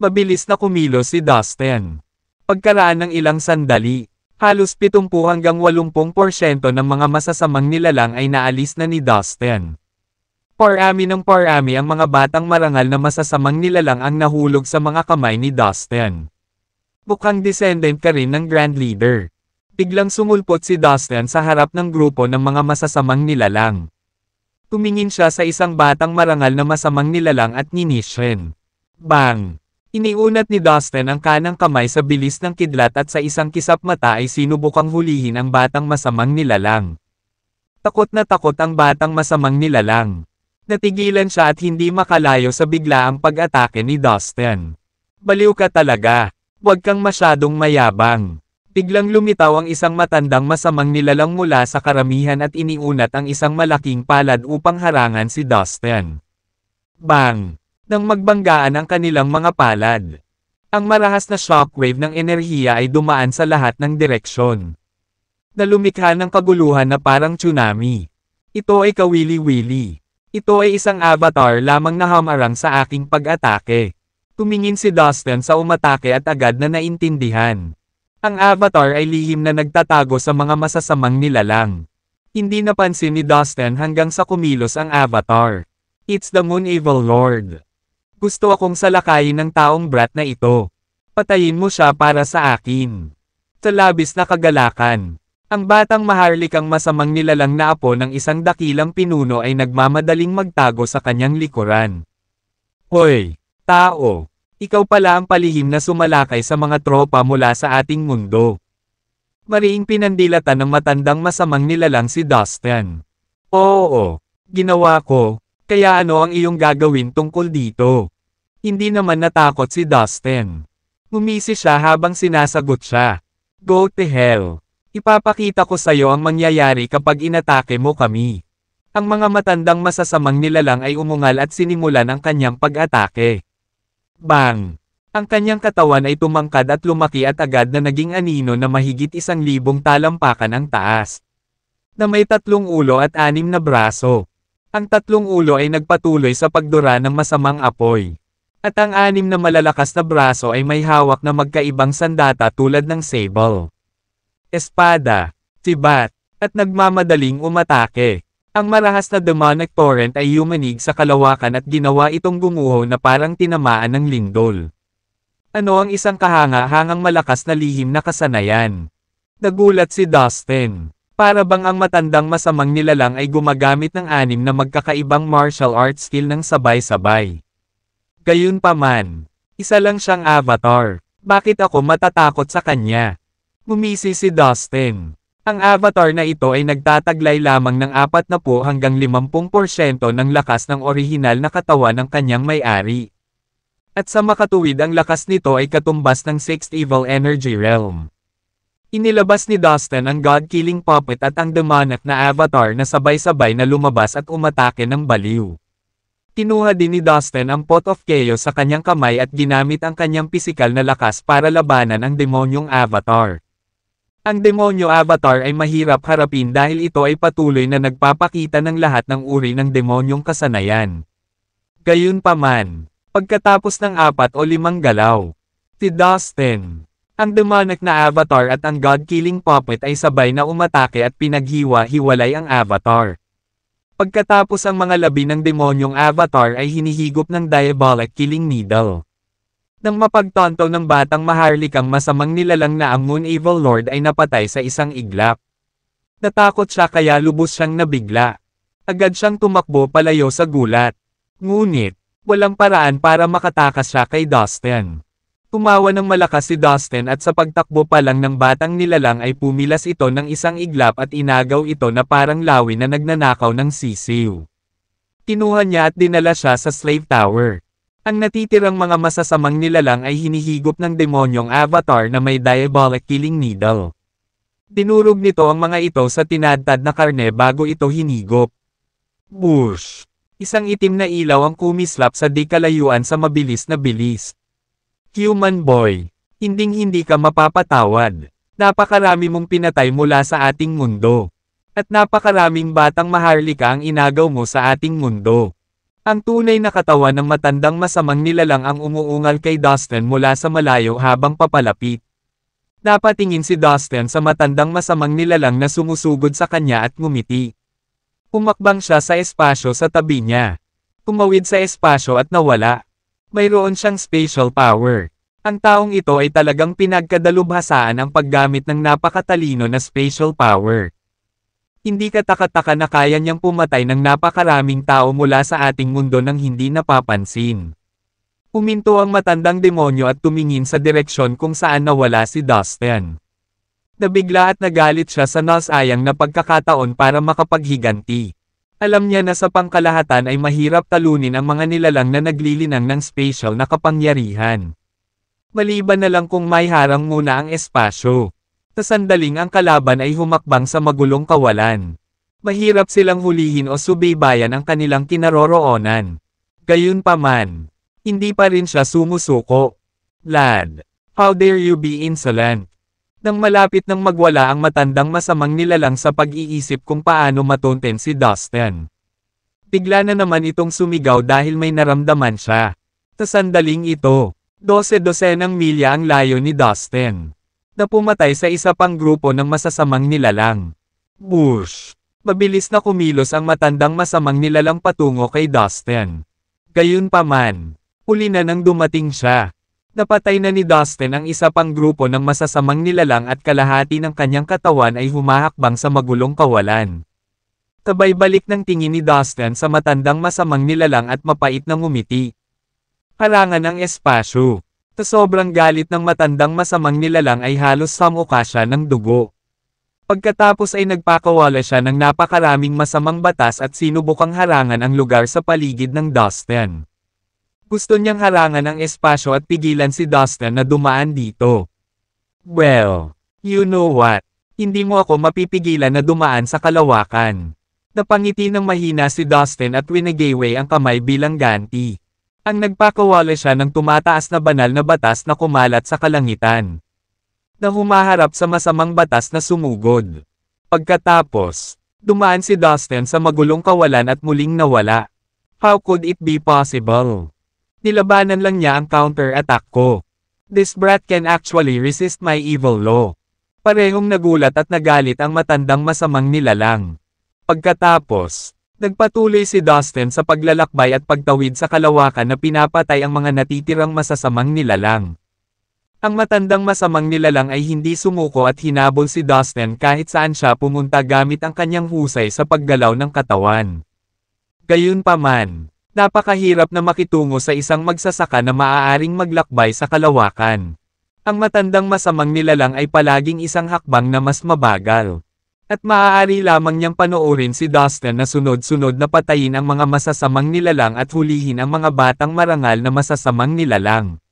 Mabilis na kumilos si Dustin. Pagkaraan ng ilang sandali, halos 70 hanggang 80% ng mga masasamang nilalang ay naalis na ni Dustin. Parami ng parami ang mga batang marangal na masasamang nilalang ang nahulog sa mga kamay ni Dustin. Mukhang descendant ka rin ng Grand Leader. Biglang sumulpot si Dustin sa harap ng grupo ng mga masasamang nilalang. Tumingin siya sa isang batang marangal na masamang nilalang at ninisyen. Bang! Iniunat ni Dustin ang kanang kamay sa bilis ng kidlat at sa isang kisap mata ay sinubukang hulihin ang batang masamang nilalang. Takot na takot ang batang masamang nilalang. Natigilan siya at hindi makalayo sa biglaang pag-atake ni Dustin. Baliw ka talaga. Huwag kang masyadong mayabang. Biglang lumitaw ang isang matandang masamang nilalang mula sa karamihan at iniunat ang isang malaking palad upang harangan si Dustin. Bang! Nang magbanggaan ang kanilang mga palad. Ang marahas na shockwave ng enerhiya ay dumaan sa lahat ng direksyon. Nalumikha ng kaguluhan na parang tsunami. Ito ay kawili-wili. Ito ay isang avatar lamang na hamarang sa aking pag-atake. Tumingin si Dustin sa umatake at agad na naintindihan. Ang avatar ay lihim na nagtatago sa mga masasamang nilalang. Hindi napansin ni Dustin hanggang sa kumilos ang avatar. It's the Moon Evil Lord. Gusto akong salakayin ng taong brat na ito. Patayin mo siya para sa akin. Sa labis na kagalakan. Ang batang maharlikang masamang nilalang na apo ng isang dakilang pinuno ay nagmamadaling magtago sa kanyang likuran. Hoy, tao! Ikaw pala ang palihim na sumalakay sa mga tropa mula sa ating mundo. Mariing pinandilatan ng matandang masamang nilalang si Dustin. Oo, ginawa ko, kaya ano ang iyong gagawin tungkol dito? Hindi naman natakot si Dustin. Ngumisi siya habang sinasagot siya. Go to hell. Ipapakita ko sa'yo ang mangyayari kapag inatake mo kami. Ang mga matandang masasamang nilalang ay umungal at sinimulan ang kanyang pag-atake. Bang! Ang kanyang katawan ay tumangkad at lumaki at agad na naging anino na mahigit 1,000 talampakan ang taas. Na may 3 ulo at 6 na braso. Ang 3 ulo ay nagpatuloy sa pagdura ng masamang apoy. At ang 6 na malalakas na braso ay may hawak na magkaibang sandata tulad ng sable, espada, tibat, at nagmamadaling umatake. Ang marahas na demonic torrent ay yumanig sa kalawakan at ginawa itong gumuho na parang tinamaan ng lindol. Ano ang isang kahanga-hangang malakas na lihim na kasanayan? Nagulat si Dustin. Para bang ang matandang masamang nilalang ay gumagamit ng 6 na magkakaibang martial arts skill ng sabay-sabay. Gayunpaman, isa lang siyang avatar. Bakit ako matatakot sa kanya? Ngumisi si Dustin. Ang avatar na ito ay nagtataglay lamang ng 40 hanggang 50% ng lakas ng orihinal na katawan ng kanyang may-ari. At sa makatuwid ang lakas nito ay katumbas ng 6th Evil Energy Realm. Inilabas ni Dustin ang God-killing puppet at ang demonic na avatar na sabay-sabay na lumabas at umatake ng baliw. Kinuha din ni Dustin ang Pot of Chaos sa kanyang kamay at ginamit ang kanyang pisikal na lakas para labanan ang demonyong avatar. Ang demonyo avatar ay mahirap harapin dahil ito ay patuloy na nagpapakita ng lahat ng uri ng demonyong kasanayan. Gayunpaman, pagkatapos ng 4 o 5 galaw, si Dustin, ang demonic na avatar at ang God-killing puppet ay sabay na umatake at pinaghiwa-hiwalay ang avatar. Pagkatapos ang mga labi ng demonyong avatar ay hinihigop ng diabolic killing needle. Nang mapagtanto ng batang maharlikang masamang nilalang na ang Moon Evil Lord ay napatay sa isang iglap. Natakot siya kaya lubos siyang nabigla. Agad siyang tumakbo palayo sa gulat. Ngunit, walang paraan para makatakas siya kay Dustin. Tumawa ng malakas si Dustin at sa pagtakbo pa lang ng batang nilalang ay pumilas ito ng isang iglap at inagaw ito na parang lawi na nagnanakaw ng sisiw. Kinuha niya at dinala siya sa slave tower. Ang natitirang mga masasamang nilalang ay hinihigop ng demonyong avatar na may diabolic killing needle. Dinurog nito ang mga ito sa tinadtad na karne bago ito hinigop. Bush! Isang itim na ilaw ang kumislap sa di kalayuan sa mabilis na bilis. Human boy, hinding-hindi ka mapapatawad. Napakarami mong pinatay mula sa ating mundo. At napakaraming batang maharlika ang inagaw mo sa ating mundo. Ang tunay na katawan ng matandang masamang nilalang ang umuungal kay Dustin mula sa malayo habang papalapit. Napatingin si Dustin sa matandang masamang nilalang na sumusugod sa kanya at ngumiti. Pumakbang siya sa espasyo sa tabi niya. Tumawid sa espasyo at nawala. Mayroon siyang spatial power. Ang taong ito ay talagang pinagkadalubhasaan ang paggamit ng napakatalino na spatial power. Hindi kataka-taka na kaya niyang pumatay ng napakaraming tao mula sa ating mundo nang hindi napapansin. Uminto ang matandang demonyo at tumingin sa direksyon kung saan nawala si Dustin. Nabigla at nagalit siya sa nasayang na pagkakataon para makapaghiganti. Alam niya na sa pangkalahatan ay mahirap talunin ang mga nilalang na naglilinang ng spatial na kapangyarihan. Maliban na lang kung may harang muna ang espasyo. Sa sandaling ang kalaban ay humakbang sa magulong kawalan. Mahirap silang hulihin o subaybayan ang kanilang kinaroroonan. Gayunpaman, hindi pa rin siya sumusuko. Lad, how dare you be insolent? Nang malapit nang magwala ang matandang masamang nilalang sa pag-iisip kung paano matunten si Dustin. Bigla na naman itong sumigaw dahil may naramdaman siya. Sa sandaling ito, 12-12 milya ang layo ni Dustin. Na pumatay sa isa pang grupo ng masasamang nilalang. Bush! Mabilis na kumilos ang matandang masamang nilalang patungo kay Dustin. Gayunpaman, huli na nang dumating siya. Napatay na ni Dustin ang isa pang grupo ng masasamang nilalang at kalahati ng kanyang katawan ay humahakbang sa magulong kawalan. Sabay balik ng tingin ni Dustin sa matandang masamang nilalang at mapait na ngumiti. Harangan ang espasyo. Sa sobrang galit ng matandang masamang nilalang ay halos samukha siya ng dugo. Pagkatapos ay nagpakawala siya ng napakaraming masamang batas at sinubukang harangan ang lugar sa paligid ng Dustin. Gusto niyang harangan ang espasyo at pigilan si Dustin na dumaan dito. Well, you know what? Hindi mo ako mapipigilan na dumaan sa kalawakan. Napangiti ng mahina si Dustin at winagaway ang kamay bilang ganti. Ang nagpakawala siya ng tumataas na banal na batas na kumalat sa kalangitan. Na humaharap sa masamang batas na sumugod. Pagkatapos, dumaan si Dustin sa magulong kawalan at muling nawala. How could it be possible? Nilabanan lang niya ang counter-attack ko. This brat can actually resist my evil law. Parehong nagulat at nagalit ang matandang masamang nilalang. Pagkatapos, nagpatuloy si Dustin sa paglalakbay at pagtawid sa kalawakan na pinapatay ang mga natitirang masasamang nilalang. Ang matandang masamang nilalang ay hindi sumuko at hinabol si Dustin kahit saan siya pumunta gamit ang kanyang husay sa paggalaw ng katawan. Gayunpaman, napakahirap na makitungo sa isang magsasaka na maaaring maglakbay sa kalawakan. Ang matandang masamang nilalang ay palaging isang hakbang na mas mabagal. At maaari lamang niyang panoorin si Dustin na sunod-sunod na patayin ang mga masasamang nilalang at hulihin ang mga batang marangal na masasamang nilalang.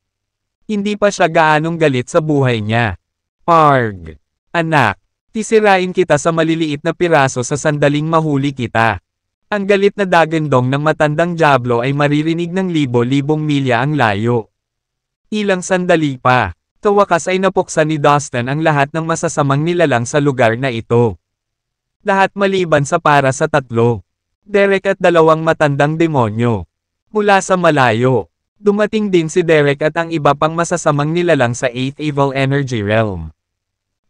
Hindi pa siya gaanong galit sa buhay niya. Parg! Anak, tisirain kita sa maliliit na piraso sa sandaling mahuli kita. Ang galit na dagandong ng matandang Diablo ay maririnig ng libo-libong milya ang layo. Ilang sandali pa, sa wakas ay napuksan ni Dustin ang lahat ng masasamang nilalang sa lugar na ito. Lahat maliban sa para sa tatlo. Derek at dalawang matandang demonyo. Mula sa malayo, dumating din si Derek at ang iba pang masasamang nilalang sa 8th Evil Energy Realm.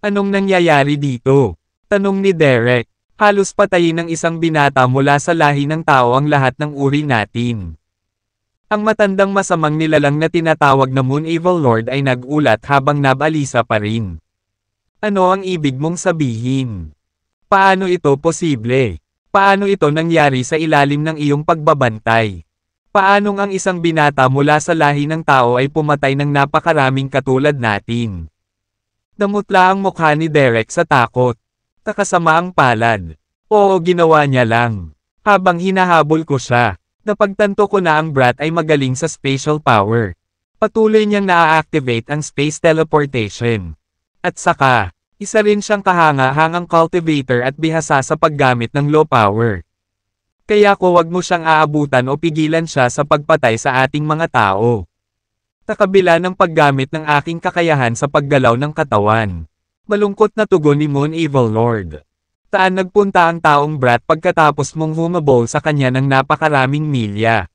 Anong nangyayari dito? Tanong ni Derek. Halos patayin ng isang binata mula sa lahi ng tao ang lahat ng uri natin. Ang matandang masamang nilalang na tinatawag na Moon Evil Lord ay nag-ulat habang nabalisa pa rin. Ano ang ibig mong sabihin? Paano ito posible? Paano ito nangyari sa ilalim ng iyong pagbabantay? Paanong ang isang binata mula sa lahi ng tao ay pumatay ng napakaraming katulad natin? Namutla ang mukha ni Derek sa takot. Kasamaang palad. Oo, ginawa niya lang. Habang hinahabol ko siya, napagtanto ko na ang brat ay magaling sa spatial power. Patuloy niyang naa-activate ang space teleportation. At saka, isa rin siyang kahanga-hangang cultivator at bihasa sa paggamit ng low power. Kaya ko wag mo siyang aabutan o pigilan siya sa pagpatay sa ating mga tao. Sa kabila ng paggamit ng aking kakayahan sa paggalaw ng katawan. Malungkot na tugon ni Moon Evil Lord. Saan nagpunta ang taong brat pagkatapos mong humabol sa kanya ng napakaraming milya?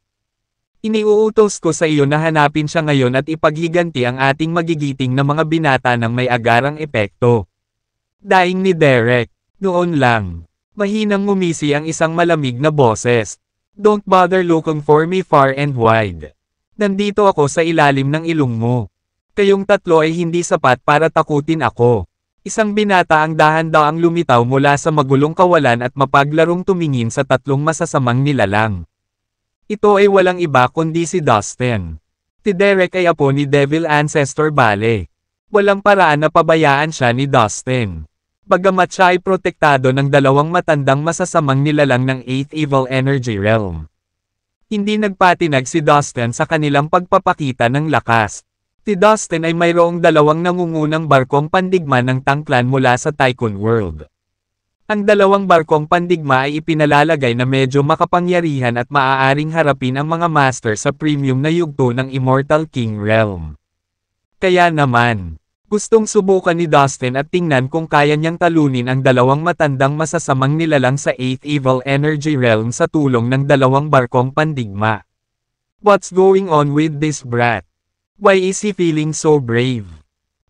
Iniuutos ko sa iyo na hanapin siya ngayon at ipaghiganti ang ating magigiting na mga binata ng may agarang epekto. Daing ni Derek. Noon lang. Mahinang ngumisi ang isang malamig na boses. Don't bother looking for me far and wide. Nandito ako sa ilalim ng ilong mo. Kayong tatlo ay hindi sapat para takutin ako. Isang binata ang dahan-daang lumitaw mula sa magulong kawalan at mapaglarong tumingin sa tatlong masasamang nilalang. Ito ay walang iba kundi si Dustin. Si Derek ay apo ni Devil Ancestor Bale. Walang paraan na pabayaan siya ni Dustin. Bagamat siya ay protektado ng dalawang matandang masasamang nilalang ng 8th Evil Energy Realm. Hindi nagpatinag si Dustin sa kanilang pagpapakita ng lakas. Si Dustin ay mayroong dalawang nangungunang barkong pandigma ng tangklan mula sa Tycoon World. Ang dalawang barkong pandigma ay ipinalalagay na medyo makapangyarihan at maaaring harapin ang mga master sa premium na yugto ng Immortal King Realm. Kaya naman, gustong subukan ni Dustin at tingnan kung kaya niyang talunin ang dalawang matandang masasamang nilalang sa 8th Evil Energy Realm sa tulong ng dalawang barkong pandigma. What's going on with this brat? Why is he feeling so brave?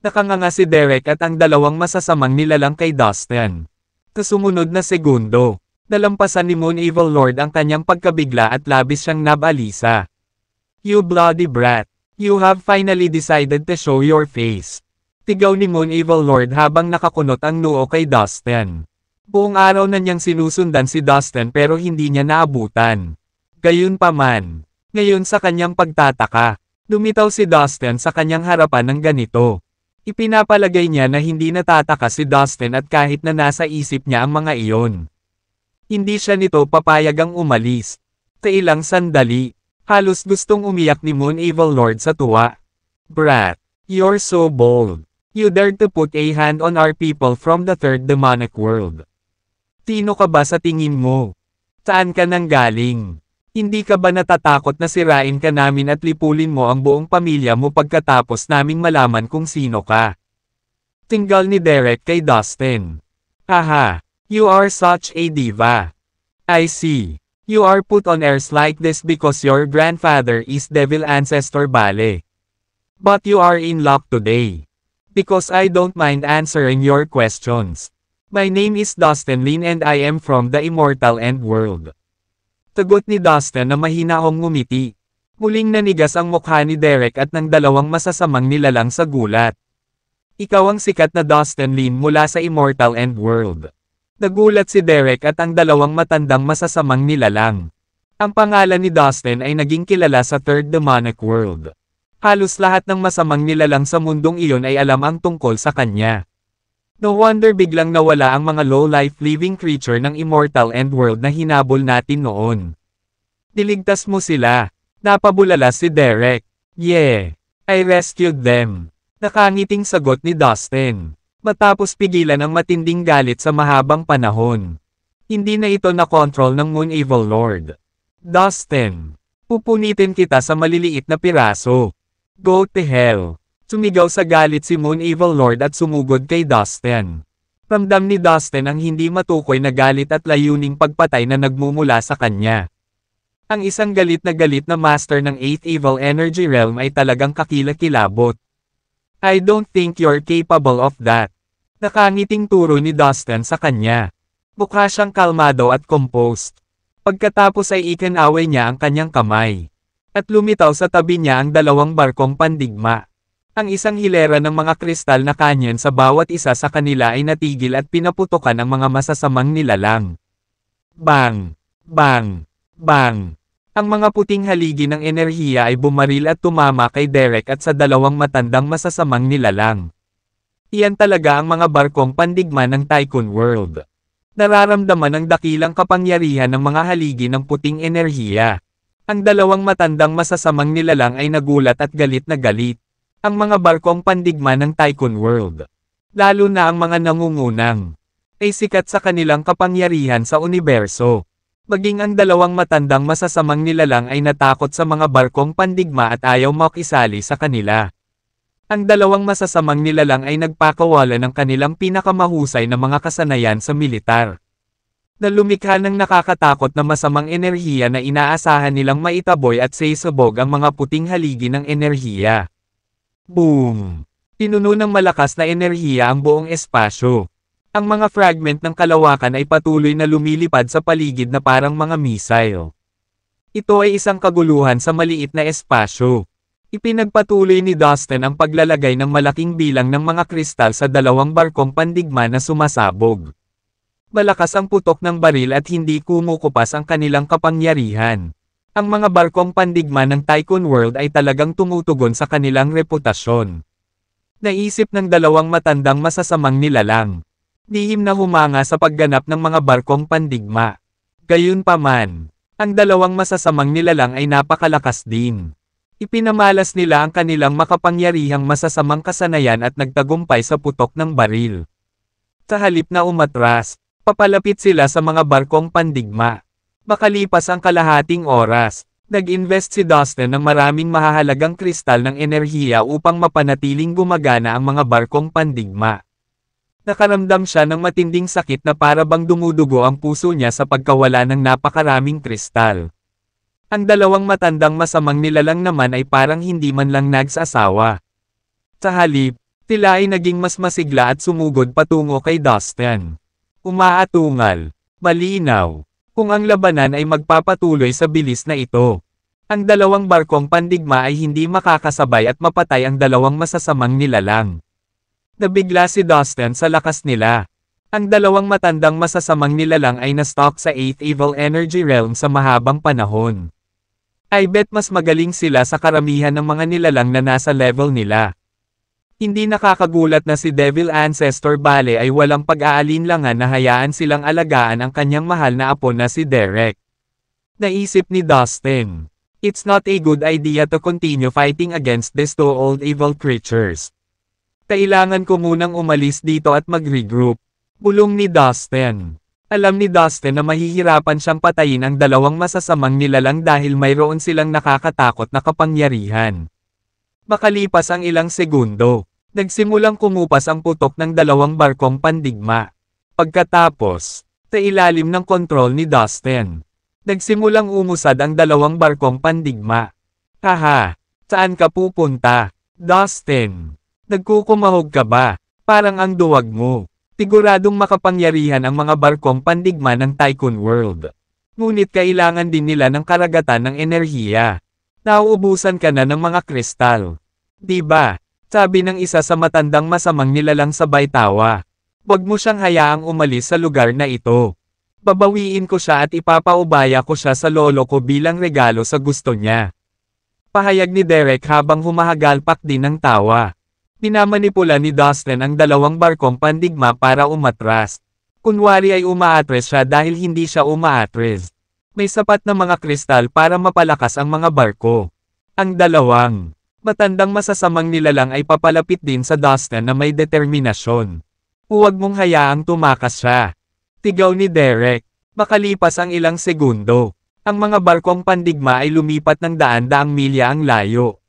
Nakanganga si Derek at ang dalawang masasamang nilalang kay Dustin. Sa sumunod na segundo, nalampasan ni Moon Evil Lord ang kanyang pagkabigla at labis siyang nabalisa. You bloody brat, you have finally decided to show your face. Tigaw ni Moon Evil Lord habang nakakunot ang noo kay Dustin. Buong araw na niyang sinusundan si Dustin pero hindi niya naabutan. Gayunpaman, ngayon sa kanyang pagtataka, lumitaw si Dustin sa kanyang harapan ng ganito. Ipinapalagay niya na hindi natataka si Dustin at kahit na nasa isip niya ang mga iyon. Hindi siya nito papayagang umalis. Sa ilang sandali, halos gustong umiyak ni Moon Evil Lord sa tuwa. Brat, you're so bold. You dared to put a hand on our people from the third demonic world. Sino ka ba sa tingin mo? Saan ka nanggaling? Hindi ka ba natatakot na sirain ka namin at lipulin mo ang buong pamilya mo pagkatapos naming malaman kung sino ka? Tinggal ni Derek kay Dustin. Haha, you are such a diva. I see. You are put on airs like this because your grandfather is Devil Ancestor Bale. But you are in luck today. Because I don't mind answering your questions. My name is Dustin Lin and I am from the Immortal End World. Tagot ni Dustin na mahinahong ngumiti. Muling nanigas ang mukha ni Derek at ng dalawang masasamang nilalang sa gulat. Ikaw ang sikat na Dustin Lin mula sa Immortal End World. Nagulat si Derek at ang dalawang matandang masasamang nilalang. Ang pangalan ni Dustin ay naging kilala sa Third Demonic World. Halos lahat ng masamang nilalang sa mundong iyon ay alam ang tungkol sa kanya. No wonder biglang nawala ang mga low-life living creature ng Immortal End World na hinabol natin noon. Niligtas mo sila. Napabulala si Derek. Yeah, I rescued them. Nakangiting sagot ni Dustin. Matapos pigilan ang matinding galit sa mahabang panahon. Hindi na ito na-control ng Moon Evil Lord. Dustin, pupunitin kita sa maliliit na piraso. Go to hell. Sumigaw sa galit si Moon Evil Lord at sumugod kay Dustin. Ramdam ni Dustin ang hindi matukoy na galit at layuning pagpatay na nagmumula sa kanya. Ang isang galit na master ng 8th Evil Energy Realm ay talagang kakilakilabot. I don't think you're capable of that. Nakangiting turo ni Dustin sa kanya. Mukha siyang kalmado at composed. Pagkatapos ay ikinaway niya ang kanyang kamay. At lumitaw sa tabi niya ang dalawang barkong pandigma. Ang isang hilera ng mga kristal na kanyon sa bawat isa sa kanila ay natigil at pinaputokan ang mga masasamang nilalang. Bang! Bang! Bang! Ang mga puting haligi ng enerhiya ay bumaril at tumama kay Derek at sa dalawang matandang masasamang nilalang. Iyan talaga ang mga barkong pandigma ng Tycoon World. Nararamdaman ang dakilang kapangyarihan ng mga haligi ng puting enerhiya. Ang dalawang matandang masasamang nilalang ay nagulat at galit na galit. Ang mga barkong pandigma ng Tycoon World, lalo na ang mga nangungunang, ay sikat sa kanilang kapangyarihan sa universo. Maging ang dalawang matandang masasamang nilalang ay natakot sa mga barkong pandigma at ayaw makisali sa kanila. Ang dalawang masasamang nilalang ay nagpakawala ng kanilang pinakamahusay na mga kasanayan sa militar. Na lumikha ng nakakatakot na masamang enerhiya na inaasahan nilang maitaboy at sasabog ang mga puting haligi ng enerhiya. Boom! Pinuno ng malakas na enerhiya ang buong espasyo. Ang mga fragment ng kalawakan ay patuloy na lumilipad sa paligid na parang mga missile. Ito ay isang kaguluhan sa maliit na espasyo. Ipinagpatuloy ni Dustin ang paglalagay ng malaking bilang ng mga kristal sa dalawang barkong pandigma na sumasabog. Malakas ang putok ng baril at hindi kumukupas ang kanilang kapangyarihan. Ang mga barkong pandigma ng Tycoon World ay talagang tumutugon sa kanilang reputasyon. Naisip ng dalawang matandang masasamang nilalang. lihim na humanga sa pagganap ng mga barkong pandigma. Gayunpaman, ang dalawang masasamang nilalang ay napakalakas din. Ipinamalas nila ang kanilang makapangyarihang masasamang kasanayan at nagtagumpay sa putok ng baril. Sa halip na umatras, papalapit sila sa mga barkong pandigma. Makalipas ang kalahating oras, nag-invest si Dustin ng maraming mahahalagang kristal ng enerhiya upang mapanatiling gumagana ang mga barkong pandigma. Nakaramdam siya ng matinding sakit na para bang dumudugo ang puso niya sa pagkawala ng napakaraming kristal. Ang dalawang matandang masamang nilalang naman ay parang hindi man lang nagsasawa. Sa halip, tila ay naging mas masigla at sumugod patungo kay Dustin. Umaatungal, malinaw, kung ang labanan ay magpapatuloy sa bilis na ito. Ang dalawang barkong pandigma ay hindi makakasabay at mapatay ang dalawang masasamang nilalang. Nabigla si Dustin sa lakas nila. Ang dalawang matandang masasamang nilalang ay na-stuck sa 8th Evil Energy Realm sa mahabang panahon. I bet mas magaling sila sa karamihan ng mga nilalang na nasa level nila. Hindi nakakagulat na si Devil Ancestor Bale ay walang pag-aalinlangan na hayaan silang alagaan ang kanyang mahal na apo na si Derek. Naisip ni Dustin, it's not a good idea to continue fighting against these two old evil creatures. Kailangan ko munang umalis dito at mag-regroup. Bulong ni Dustin. Alam ni Dustin na mahihirapan siyang patayin ang dalawang masasamang nilalang dahil mayroon silang nakakatakot na kapangyarihan. Makalipas ang ilang segundo, nagsimulang kumupas ang putok ng dalawang barkong pandigma. Pagkatapos, sa ilalim ng kontrol ni Dustin, nagsimulang umusad ang dalawang barkong pandigma. Haha, saan ka pupunta, Dustin? Nagkukumahog ka ba? Parang ang duwag mo. Siguradong makapangyarihan ang mga barkong pandigma ng Tycoon World. Ngunit kailangan din nila ng karagatan ng enerhiya. Nauubusan ka na ng mga kristal. Diba? Sabi ng isa sa matandang masamang nilalang sabay tawa. Huwag mo siyang hayaang umalis sa lugar na ito. Babawiin ko siya at ipapaubaya ko siya sa lolo ko bilang regalo sa gusto niya. Pahayag ni Derek habang humahagalpak din ng tawa. Pinamanipula ni Dustin ang dalawang barkong pandigma para umatras. Kunwari ay umaatres siya dahil hindi siya umaatres. May sapat na mga kristal para mapalakas ang mga barko. Ang dalawang matandang masasamang nilalang ay papalapit din sa Dustin na may determinasyon. Huwag mong hayaang tumakas siya. Tigaw ni Derek. Makalipas ang ilang segundo, ang mga barkong pandigma ay lumipat ng daan-daang milya ang layo.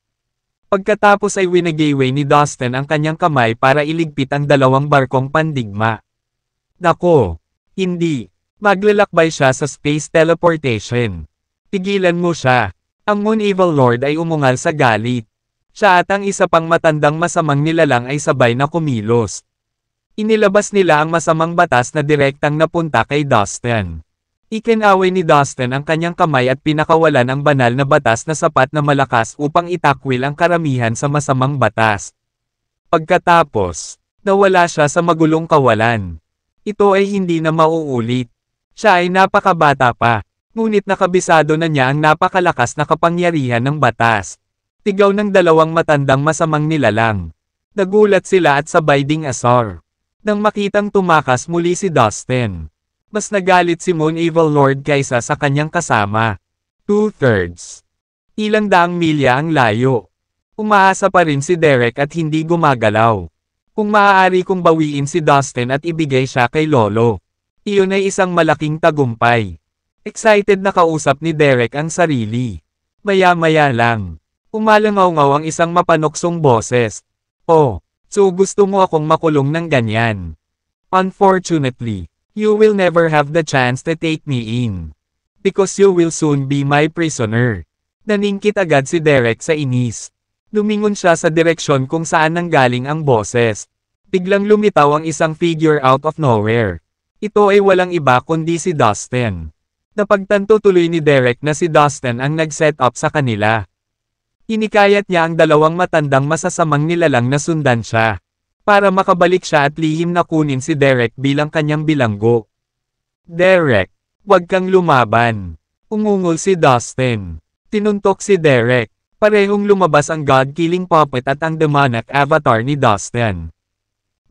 Pagkatapos ay winagiway ni Dustin ang kanyang kamay para iligpit ang dalawang barkong pandigma. Nako! Hindi! Maglalakbay siya sa space teleportation. Tigilan mo siya. Ang Moon Evil Lord ay umungal sa galit. Siya at ang isa pang matandang masamang nilalang ay sabay na kumilos. Inilabas nila ang masamang batas na direktang napunta kay Dustin. Ikinaway ni Dustin ang kanyang kamay at pinakawalan ang banal na batas na sapat na malakas upang itakwil ang karamihan sa masamang batas. Pagkatapos, nawala siya sa magulong kawalan. Ito ay hindi na mauulit. Siya ay napakabata pa, ngunit nakabisado na niya ang napakalakas na kapangyarihan ng batas. Tigaw ng dalawang matandang masamang nilalang. Nagulat sila at sabay ding asar. Nang makitang tumakas muli si Dustin, mas nagalit si Moon Evil Lord kaysa sa kanyang kasama. 2/3. Ilang daang milya ang layo. Umaasa pa rin si Derek at hindi gumagalaw. Kung maaari kong bawiin si Dustin at ibigay siya kay Lolo, iyon ay isang malaking tagumpay. Excited na kausap ni Derek ang sarili. Maya-maya lang, umalangaw-ngaw ang isang mapanoksong boses. Oh, so gusto mo akong makulong ng ganyan? Unfortunately, you will never have the chance to take me in. Because you will soon be my prisoner. Naningkit agad si Derek sa inis. Lumingon siya sa direksyon kung saan nanggaling ang boses. Biglang lumitaw ang isang figure out of nowhere. Ito ay walang iba kundi si Dustin. Napagtanto tuloy ni Derek na si Dustin ang nag-set up sa kanila. Hinikayat niya ang dalawang matandang masasamang nilalang na sundan siya. Para makabalik siya at lihim na kunin si Derek bilang kanyang bilanggo. Derek, huwag kang lumaban. Umungol si Dustin. Tinuntok si Derek. Parehong lumabas ang God-killing puppet at ang demonic avatar ni Dustin.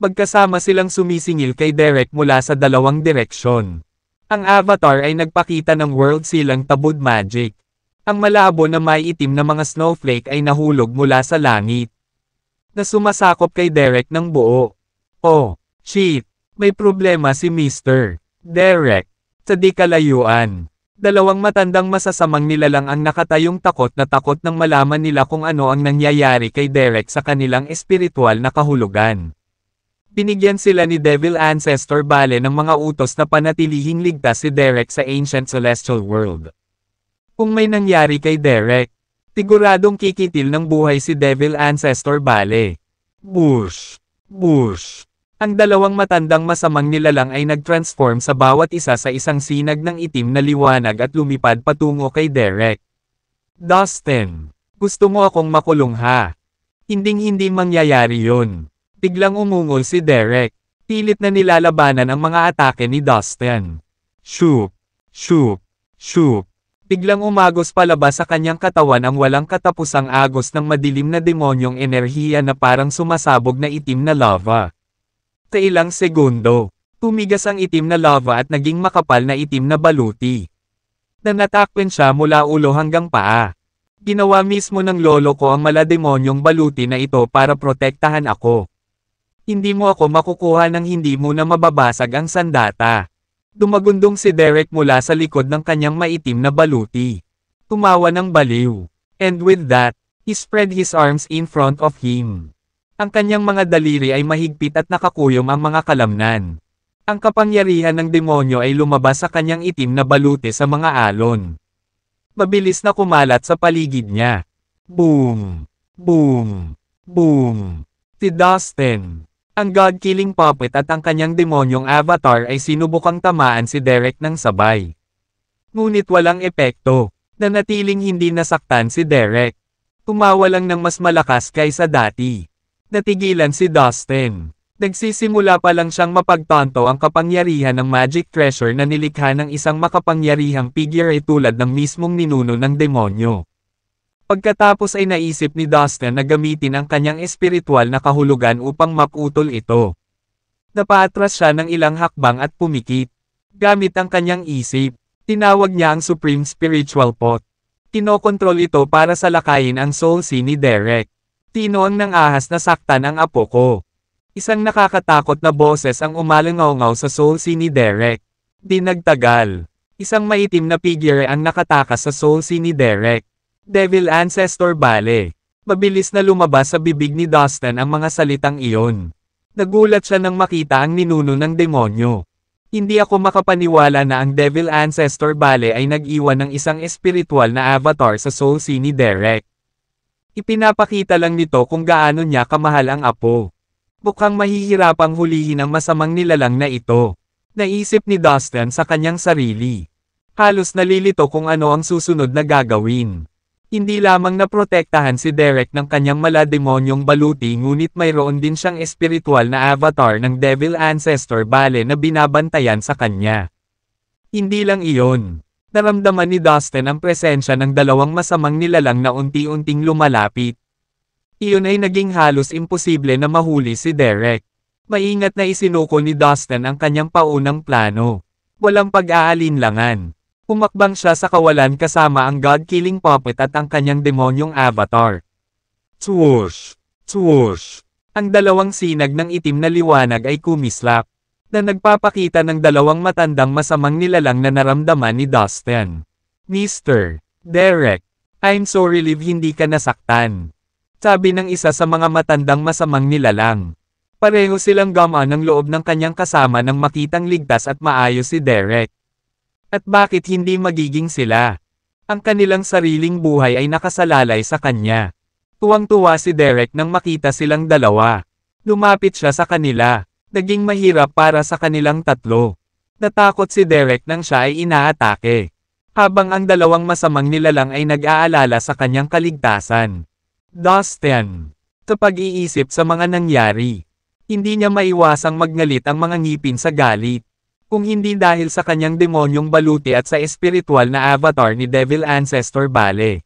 Magkasama silang sumisingil kay Derek mula sa dalawang direksyon. Ang avatar ay nagpakita ng world silang tabud magic. Ang malabo na may itim na mga snowflake ay nahulog mula sa langit, na sumasakop kay Derek ng buo. Oh, shit! May problema si Mr. Derek. Sa di kalayuan, dalawang matandang masasamang nilalang ang nakatayong takot nang malaman nila kung ano ang nangyayari kay Derek sa kanilang espiritual na kahulugan. Binigyan sila ni Devil Ancestor Bale ng mga utos na panatilihing ligtas si Derek sa Ancient Celestial World. Kung may nangyari kay Derek, siguradong kikitil ng buhay si Devil Ancestor Bale. Bush! Bush! Ang dalawang matandang masamang nilalang ay nag-transform sa bawat isa sa isang sinag ng itim na liwanag at lumipad patungo kay Derek. Dustin, gusto mo akong makulong ha? Hinding-hindi mangyayari yun. Biglang umungol si Derek. Pilit na nilalabanan ang mga atake ni Dustin. Shoop! Shoop! Shoop! Biglang umagos palabas sa kanyang katawan ang walang katapusang agos ng madilim na demonyong enerhiya na parang sumasabog na itim na lava. Sa ilang segundo, tumigas ang itim na lava at naging makapal na itim na baluti. Nanatakpan siya mula ulo hanggang paa. Ginawa mismo ng lolo ko ang malademonyong baluti na ito para protektahan ako. Hindi mo ako makukuha ng hindi mo na mababasag ang sandata. Dumagundong si Derek mula sa likod ng kanyang maitim na baluti. Tumawa ng baliw. And with that, he spread his arms in front of him. Ang kanyang mga daliri ay mahigpit at nakakuyom ang mga kalamnan. Ang kapangyarihan ng demonyo ay lumabas sa kanyang itim na baluti sa mga alon. Mabilis na kumalat sa paligid niya. Boom! Boom! Boom! Si Dustin, ang god-killing puppet at ang kanyang demonyong avatar ay sinubukang tamaan si Derek ng sabay. Ngunit walang epekto, nanatiling hindi nasaktan si Derek. Tumawa lang ng mas malakas kaysa dati. Natigilan si Dustin. Nagsisimula pa lang siyang mapagtanto ang kapangyarihan ng magic treasure na nilikha ng isang makapangyarihang figure tulad ng mismong ninuno ng demonyo. Pagkatapos ay naisip ni Dustin na gamitin ang kanyang espiritual na kahulugan upang maputol ito. Napaatras siya ng ilang hakbang at pumikit. Gamit ang kanyang isip, tinawag niya ang Supreme Spiritual Pot. Kinokontrol ito para salakayin ang soul sea ni Derek. Tino ang nangahas na saktan ang apo ko. Isang nakakatakot na boses ang umalangaw-ngaw sa soul sea ni Derek. Di nagtagal. Isang maitim na figure ang nakatakas sa soul sea ni Derek. Devil Ancestor Bale. Mabilis na lumabas sa bibig ni Dustin ang mga salitang iyon. Nagulat siya nang makita ang ninuno ng demonyo. Hindi ako makapaniwala na ang Devil Ancestor Bale ay nag-iwan ng isang espiritual na avatar sa soul sea ni Derek. Ipinapakita lang nito kung gaano niya kamahal ang apo. Mukhang mahihirapang hulihin ang masamang nilalang na ito. Naisip ni Dustin sa kanyang sarili. Halos nalilito kung ano ang susunod na gagawin. Hindi lamang naprotektahan si Derek ng kanyang malademonyong baluti ngunit mayroon din siyang espiritual na avatar ng Devil Ancestor Bale na binabantayan sa kanya. Hindi lang iyon. Naramdaman ni Dustin ang presensya ng dalawang masamang nilalang na unti-unting lumalapit. Iyon ay naging halos imposible na mahuli si Derek. Maingat na isinuko ni Dustin ang kanyang paunang plano. Walang pag-aalinlangan. Pumakbang siya sa kawalan kasama ang god-killing puppet at ang kanyang demonyong avatar. Swoosh! Swoosh! Ang dalawang sinag ng itim na liwanag ay kumislap, na nagpapakita ng dalawang matandang masamang nilalang na naramdaman ni Dustin. Mr. Derek, I'm so relieved hindi ka nasaktan. Sabi ng isa sa mga matandang masamang nilalang. Pareho silang gamaan ng loob ng kanyang kasama nang makitang ligtas at maayos si Derek. At bakit hindi magiging sila? Ang kanilang sariling buhay ay nakasalalay sa kanya. Tuwang-tuwa si Derek nang makita silang dalawa. Lumapit siya sa kanila. Naging mahirap para sa kanilang tatlo. Natakot si Derek nang siya ay inaatake. Habang ang dalawang masamang nilalang ay nag-aalala sa kanyang kaligtasan. Dustin. Sa pag-iisip sa mga nangyari, hindi niya maiwasang magngalit ang mga ngipin sa galit. Kung hindi dahil sa kanyang demonyong baluti at sa espiritual na avatar ni Devil Ancestor Bale.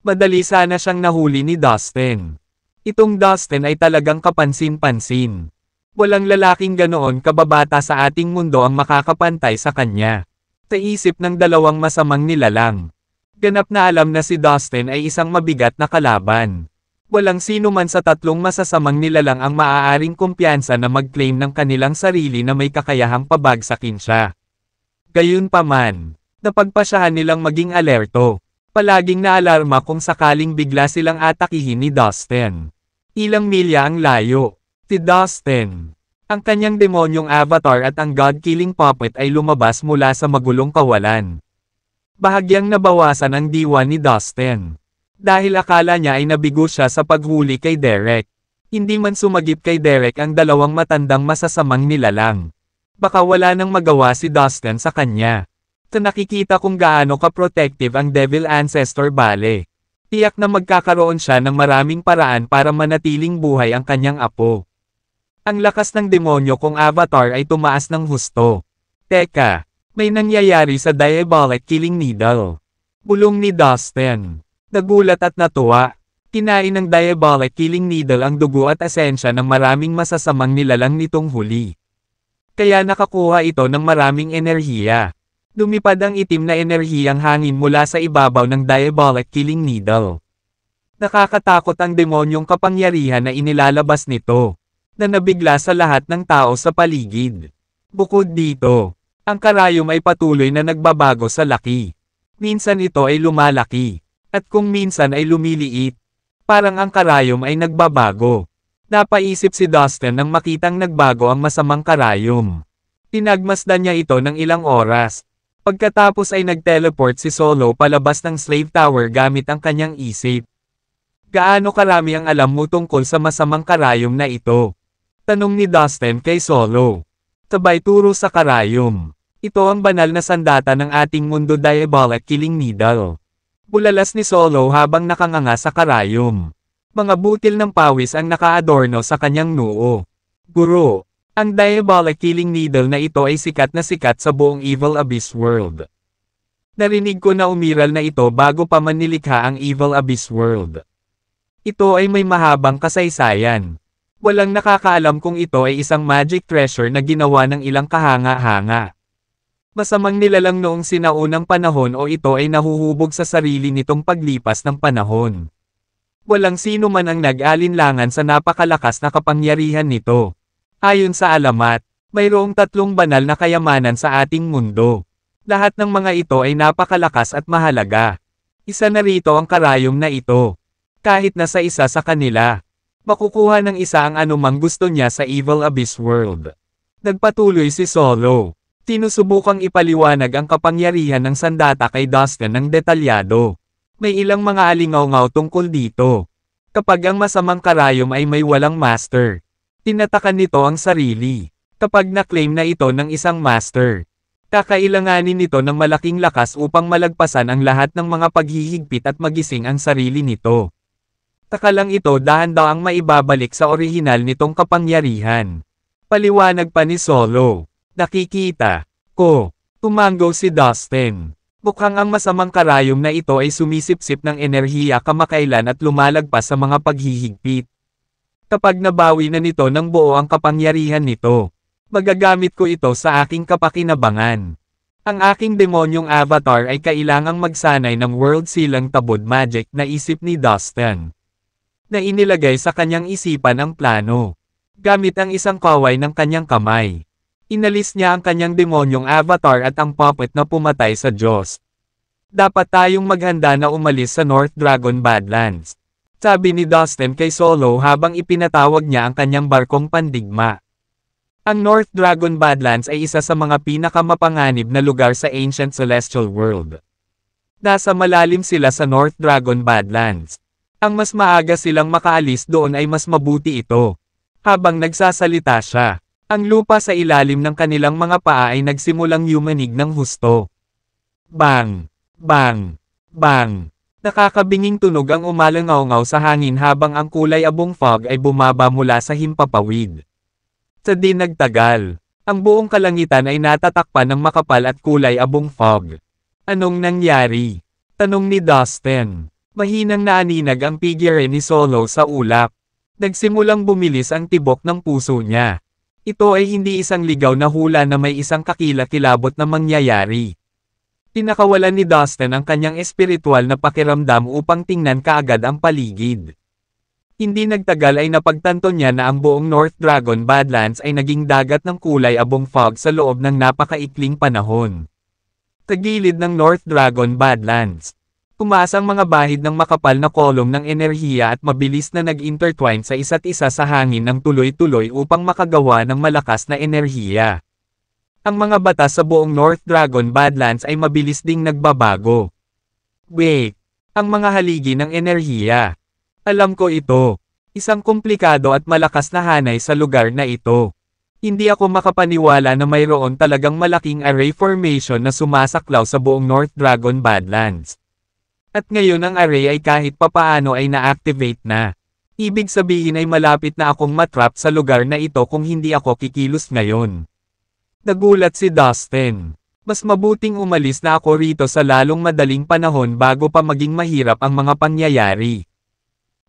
Madali sana siyang nahuli ni Dustin. Itong Dustin ay talagang kapansin-pansin. Walang lalaking ganoon kababata sa ating mundo ang makakapantay sa kanya. Sa isip ng dalawang masamang nilalang. Ganap na alam na si Dustin ay isang mabigat na kalaban. Walang sino man sa tatlong masasamang nilalang ang maaaring kumpiyansa na mag-claim ng kanilang sarili na may kakayahang pabagsakin siya. Gayunpaman, napagpasyahan nilang maging alerto. Palaging naalarma kung sakaling bigla silang atakihin ni Dustin. Ilang milya ang layo. Si Dustin, ang kanyang demonyong avatar at ang God-killing puppet ay lumabas mula sa magulong kawalan. Bahagyang nabawasan ang diwa ni Dustin. Dahil akala niya ay nabigo siya sa paghuli kay Derek. Hindi man sumagip kay Derek ang dalawang matandang masasamang nilalang. Baka wala nang magawa si Dustin sa kanya. Sa nakikita kung gaano ka-protective ang Devil Ancestor Bale. Tiyak na magkakaroon siya ng maraming paraan para manatiling buhay ang kanyang apo. Ang lakas ng demonyo kung avatar ay tumaas ng husto. Teka, may nangyayari sa Diabolic Killing Needle. Bulong ni Dustin. Nagulat at natuwa. Kinain ng Diabolic Killing Needle ang dugo at esensya ng maraming masasamang nilalang nitong huli. Kaya nakakuha ito ng maraming enerhiya. Lumipad ang itim na enerhiyang hangin mula sa ibabaw ng Diabolic Killing Needle. Nakakatakot ang demonyong kapangyarihan na inilalabas nito, na nabigla sa lahat ng tao sa paligid. Bukod dito, ang karayom ay patuloy na nagbabago sa laki. Minsan ito ay lumalaki, at kung minsan ay lumiliit. Parang ang karayom ay nagbabago. Napaisip si Dustin nang makitang nagbago ang masamang karayom. Tinagmasdan niya ito ng ilang oras. Pagkatapos ay nag-teleport si Solo palabas ng Slave Tower gamit ang kanyang isip. Gaano karami ang alam mo tungkol sa masamang karayom na ito? Tanong ni Dustin kay Solo. Sabay turo sa karayom. Ito ang banal na sandata ng ating mundo Diabolic Killing Needle. Bulalas ni Solo habang nakanganga sa karayom. Mga butil ng pawis ang nakaadorno sa kanyang noo. Guro. Ang Diabolic Killing Needle na ito ay sikat na sikat sa buong Evil Abyss World. Narinig ko na umiral na ito bago pa man nilikha ang Evil Abyss World. Ito ay may mahabang kasaysayan. Walang nakakaalam kung ito ay isang magic treasure na ginawa ng ilang kahanga-hanga. Masamang nilalang noong sinaunang panahon o ito ay nahuhubog sa sarili nitong paglipas ng panahon. Walang sino man ang nag-alinlangan sa napakalakas na kapangyarihan nito. Ayon sa alamat, mayroong 3 banal na kayamanan sa ating mundo. Lahat ng mga ito ay napakalakas at mahalaga. Isa na rito ang karayom na ito. Kahit nasa isa sa kanila, makukuha ng isa ang anumang gusto niya sa Evil Abyss World. Nagpatuloy si Solo. Sinusubukang ipaliwanag ang kapangyarihan ng sandata kay Dustin ng detalyado. May ilang mga alingaw-ngaw tungkol dito. Kapag ang masamang karayom ay may walang master, tinatakan nito ang sarili. Kapag na-claim na ito ng isang master, kakailanganin nito ng malaking lakas upang malagpasan ang lahat ng mga paghihigpit at magising ang sarili nito. Taka lang ito dahan-dahang maibabalik sa orihinal nitong kapangyarihan. Paliwanag pa ni Solo. Nakikita ko. Tumango si Dustin. Mukhang ang masamang karayom na ito ay sumisipsip ng enerhiya kamakailan at lumalagpas sa mga paghihigpit. Kapag nabawi na nito ng buo ang kapangyarihan nito, magagamit ko ito sa aking kapakinabangan. Ang aking demonyong avatar ay kailangang magsanay ng world silang tabod magic na isip ni Dustin, na inilagay sa kanyang isipan ang plano. Gamit ang isang kaway ng kanyang kamay, inalis niya ang kanyang demonyong avatar at ang puppet na pumatay sa Diyos. Dapat tayong maghanda na umalis sa North Dragon Badlands, sabi ni Dustin kay Solo habang ipinatawag niya ang kanyang barkong pandigma. Ang North Dragon Badlands ay isa sa mga pinakamapanganib na lugar sa Ancient Celestial World. Nasa malalim sila sa North Dragon Badlands. Ang mas maaga silang makaalis doon ay mas mabuti ito. Habang nagsasalita siya, ang lupa sa ilalim ng kanilang mga paa ay nagsimulang yumanig ng husto. Bang! Bang! Bang! Nakakabinging tunog ang umalangaw-ngaw sa hangin habang ang kulay abong fog ay bumaba mula sa himpapawid. Sa di nagtagal, ang buong kalangitan ay natatakpan ng makapal at kulay abong fog. Anong nangyari? Tanong ni Dustin. Mahinang naaninag ang figure ni Solo sa ulap. Nagsimulang bumilis ang tibok ng puso niya. Ito ay hindi isang ligaw na hula na may isang kakilakilabot na mangyayari. Pinakawalan ni Dustin ang kanyang espiritual na pakiramdam upang tingnan kaagad ang paligid. Hindi nagtagal ay napagtanto niya na ang buong North Dragon Badlands ay naging dagat ng kulay abong fog sa loob ng napakaikling panahon. Tagilid ng North Dragon Badlands. Tumaas ang mga bahid ng makapal na kolong ng enerhiya at mabilis na nag-intertwine sa isa't isa sa hangin ng tuloy-tuloy upang makagawa ng malakas na enerhiya. Ang mga batas sa buong North Dragon Badlands ay mabilis ding nagbabago. Wait! Ang mga haligi ng enerhiya. Alam ko ito. Isang komplikado at malakas na hanay sa lugar na ito. Hindi ako makapaniwala na mayroon talagang malaking array formation na sumasaklaw sa buong North Dragon Badlands. At ngayon ang array ay kahit papaano ay na-activate na. Ibig sabihin ay malapit na akong matrap sa lugar na ito kung hindi ako kikilos ngayon. Nagulat si Dustin. Mas mabuting umalis na ako rito sa lalong madaling panahon bago pa maging mahirap ang mga pangyayari.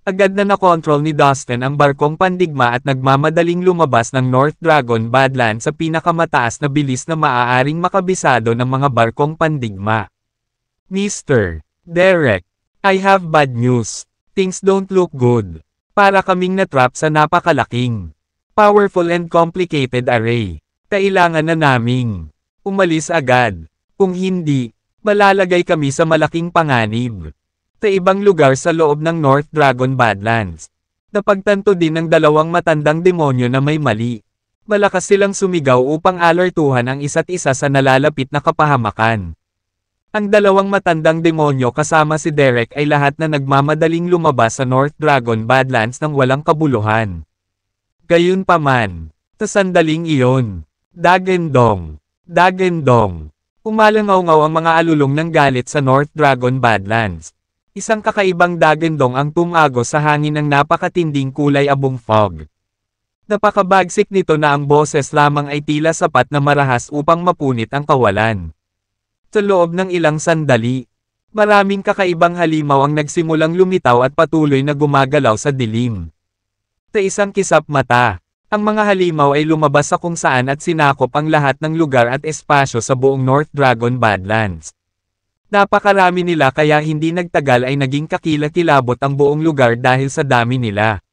Agad na nakontrol ni Dustin ang barkong pandigma at nagmamadaling lumabas ng North Dragon Badlands sa pinakamataas na bilis na maaaring makabisado ng mga barkong pandigma. Mr. Derek, I have bad news. Things don't look good. Para kaming natrap sa napakalaking, powerful and complicated array. Kailangan na naming umalis agad. Kung hindi, malalagay kami sa malaking panganib. Sa ibang lugar sa loob ng North Dragon Badlands. Napagtanto din ng dalawang matandang demonyo na may mali. Malakas silang sumigaw upang alertuhan ang isa't isa sa nalalapit na kapahamakan. Ang dalawang matandang demonyo kasama si Derek ay lahat na nagmamadaling lumabas sa North Dragon Badlands ng walang kabuluhan. Gayunpaman, sa sandaling iyon, Dagendong, Dagendong, umalangaw-ngaw ang mga alulong ng galit sa North Dragon Badlands. Isang kakaibang dagendong ang tumago sa hangin ng napakatinding kulay abong fog. Napakabagsik nito na ang boses lamang ay tila sapat na marahas upang mapunit ang kawalan. Sa loob ng ilang sandali, maraming kakaibang halimaw ang nagsimulang lumitaw at patuloy na gumagalaw sa dilim. Sa isang kisap mata, ang mga halimaw ay lumabas sa kung saan at sinakop ang lahat ng lugar at espasyo sa buong North Dragon Badlands. Napakarami nila kaya hindi nagtagal ay naging kakilakilabot ang buong lugar dahil sa dami nila.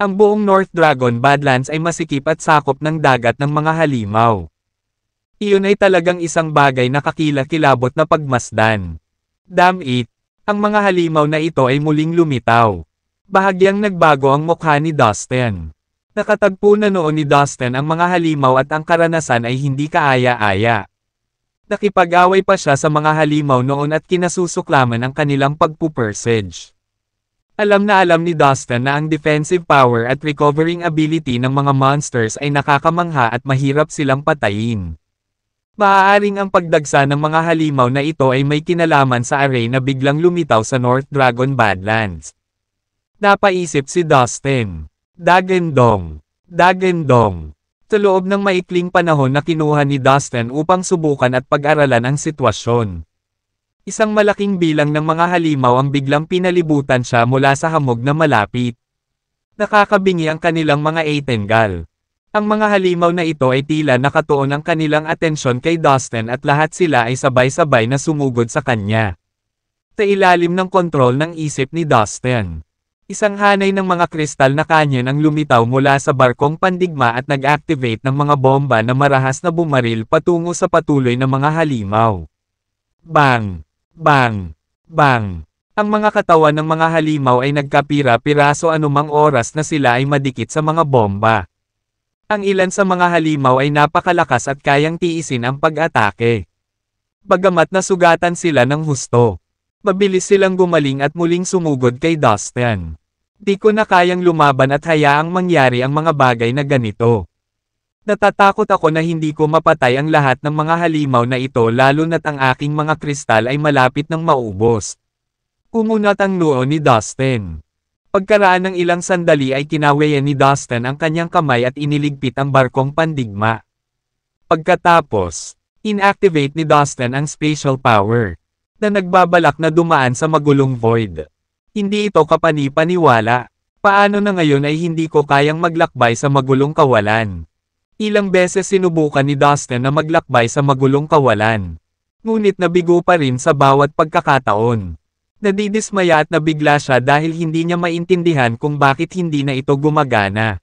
Ang buong North Dragon Badlands ay masikip at sakop ng dagat ng mga halimaw. Iyon ay talagang isang bagay na kakilakilabot na pagmasdan. Damn it! Ang mga halimaw na ito ay muling lumitaw. Bahagyang nagbago ang mukha ni Dustin. Nakatagpo na noon ni Dustin ang mga halimaw at ang karanasan ay hindi kaaya-aya. Nakipag-away pa siya sa mga halimaw noon at kinasusuklaman ang kanilang pagpupersage. Alam na alam ni Dustin na ang defensive power at recovering ability ng mga monsters ay nakakamangha at mahirap silang patayin. Maaaring ang pagdagsa ng mga halimaw na ito ay may kinalaman sa array na biglang lumitaw sa North Dragon Badlands. Napaisip si Dustin. Dagendong, Dagendong. Sa loob ng maikling panahon na kinuha ni Dustin upang subukan at pag-aralan ang sitwasyon. Isang malaking bilang ng mga halimaw ang biglang pinalibutan siya mula sa hamog na malapit. Nakakabingi ang kanilang mga atengal. Ang mga halimaw na ito ay tila nakatuon ang kanilang atensyon kay Dustin at lahat sila ay sabay-sabay na sumugod sa kanya. Sa ilalim ng kontrol ng isip ni Dustin. Isang hanay ng mga kristal na kanyon ang lumitaw mula sa barkong pandigma at nag-activate ng mga bomba na marahas na bumaril patungo sa patuloy na mga halimaw. Bang! Bang! Bang! Ang mga katawan ng mga halimaw ay nagkapira-piraso anumang oras na sila ay madikit sa mga bomba. Ang ilan sa mga halimaw ay napakalakas at kayang tiisin ang pag-atake. Bagamat nasugatan sila ng husto. Mabilis silang gumaling at muling sumugod kay Dustin. Di ko na kayang lumaban at hayaang mangyari ang mga bagay na ganito. Natatakot ako na hindi ko mapatay ang lahat ng mga halimaw na ito lalo na't ang aking mga kristal ay malapit ng maubos. Umunat ang noo ni Dustin. Pagkaraan ng ilang sandali ay kinawayan ni Dustin ang kanyang kamay at iniligpit ang barkong pandigma. Pagkatapos, inactivate ni Dustin ang spatial power na nagbabalak na dumaan sa magulong void. Hindi ito kapani-paniwala. Paano na ngayon ay hindi ko kayang maglakbay sa magulong kawalan? Ilang beses sinubukan ni Dustin na maglakbay sa magulong kawalan. Ngunit nabigo pa rin sa bawat pagkakataon. Nadidismaya at nabigla siya dahil hindi niya maintindihan kung bakit hindi na ito gumagana.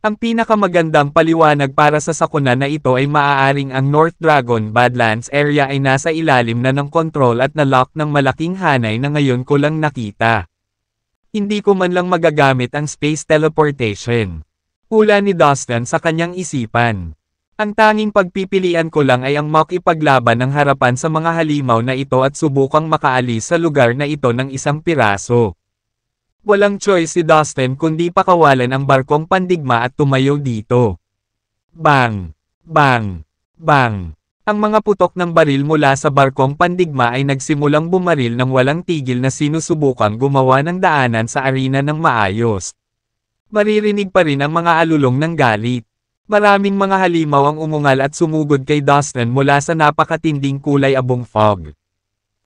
Ang pinakamagandang paliwanag para sa sakuna na ito ay maaaring ang North Dragon Badlands area ay nasa ilalim na ng kontrol at na-lock ng malaking hanay na ngayon ko lang nakita. Hindi ko man lang magagamit ang space teleportation. Hula ni Dustin sa kanyang isipan. Ang tanging pagpipilian ko lang ay ang makipaglaban ng harapan sa mga halimaw na ito at subukang makaalis sa lugar na ito ng isang piraso. Walang choice si Dustin kundi pakawalan ang barkong pandigma at tumayo dito. Bang! Bang! Bang! Ang mga putok ng baril mula sa barkong pandigma ay nagsimulang bumaril ng walang tigil na sinusubukang gumawa ng daanan sa arena ng maayos. Maririnig pa rin ang mga alulong ng galit. Maraming mga halimaw ang umungal at sumugod kay Dustin mula sa napakatinding kulay abong fog.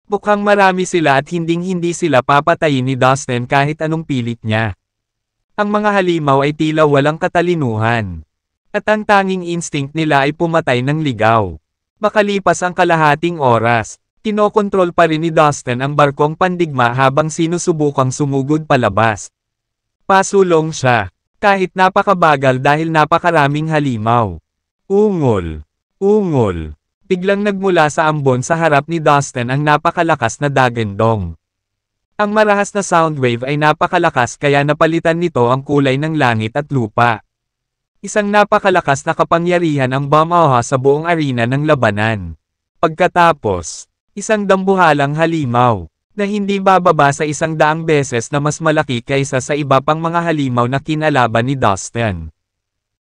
Mukhang marami sila at hinding-hindi sila papatayin ni Dustin kahit anong pilit niya. Ang mga halimaw ay tila walang katalinuhan. At ang tanging instinct nila ay pumatay ng ligaw. Makalipas ang kalahating oras, kinokontrol pa rin ni Dustin ang barkong pandigma habang sinusubukang sumugod palabas. Pasulong siya, kahit napakabagal dahil napakaraming halimaw. Ungol! Ungol! Biglang nagmula sa ambon sa harap ni Dustin ang napakalakas na dagandong. Ang marahas na soundwave ay napakalakas kaya napalitan nito ang kulay ng langit at lupa. Isang napakalakas na kapangyarihan ang bumaha sa buong arena ng labanan. Pagkatapos, isang dambuhalang halimaw, na hindi bababa sa 100 beses na mas malaki kaysa sa iba pang mga halimaw na kinalaban ni Dustin,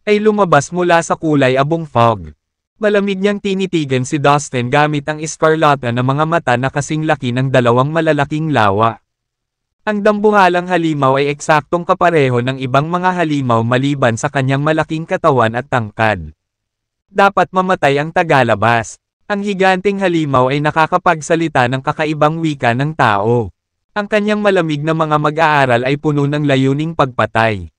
ay lumabas mula sa kulay abong fog. Malamig niyang tinitigan si Dustin gamit ang eskarlata na mga mata na kasing laki ng dalawang malalaking lawa. Ang dambuhalang halimaw ay eksaktong kapareho ng ibang mga halimaw maliban sa kanyang malaking katawan at tangkad. Dapat mamatay ang tagalabas. Ang higanteng halimaw ay nakakapagsalita ng kakaibang wika ng tao. Ang kanyang malamig na mga mag-aaral ay puno ng layuning pagpatay.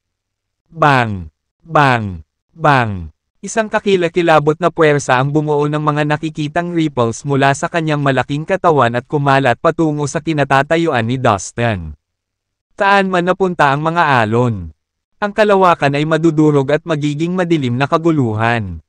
Bang! Bang! Bang! Isang kakilakilabot na puwersa ang bumuo ng mga nakikitang ripples mula sa kanyang malaking katawan at kumalat patungo sa kinatatayuan ni Dustin. Saan man napunta ang mga alon, ang kalawakan ay madudurog at magiging madilim na kaguluhan.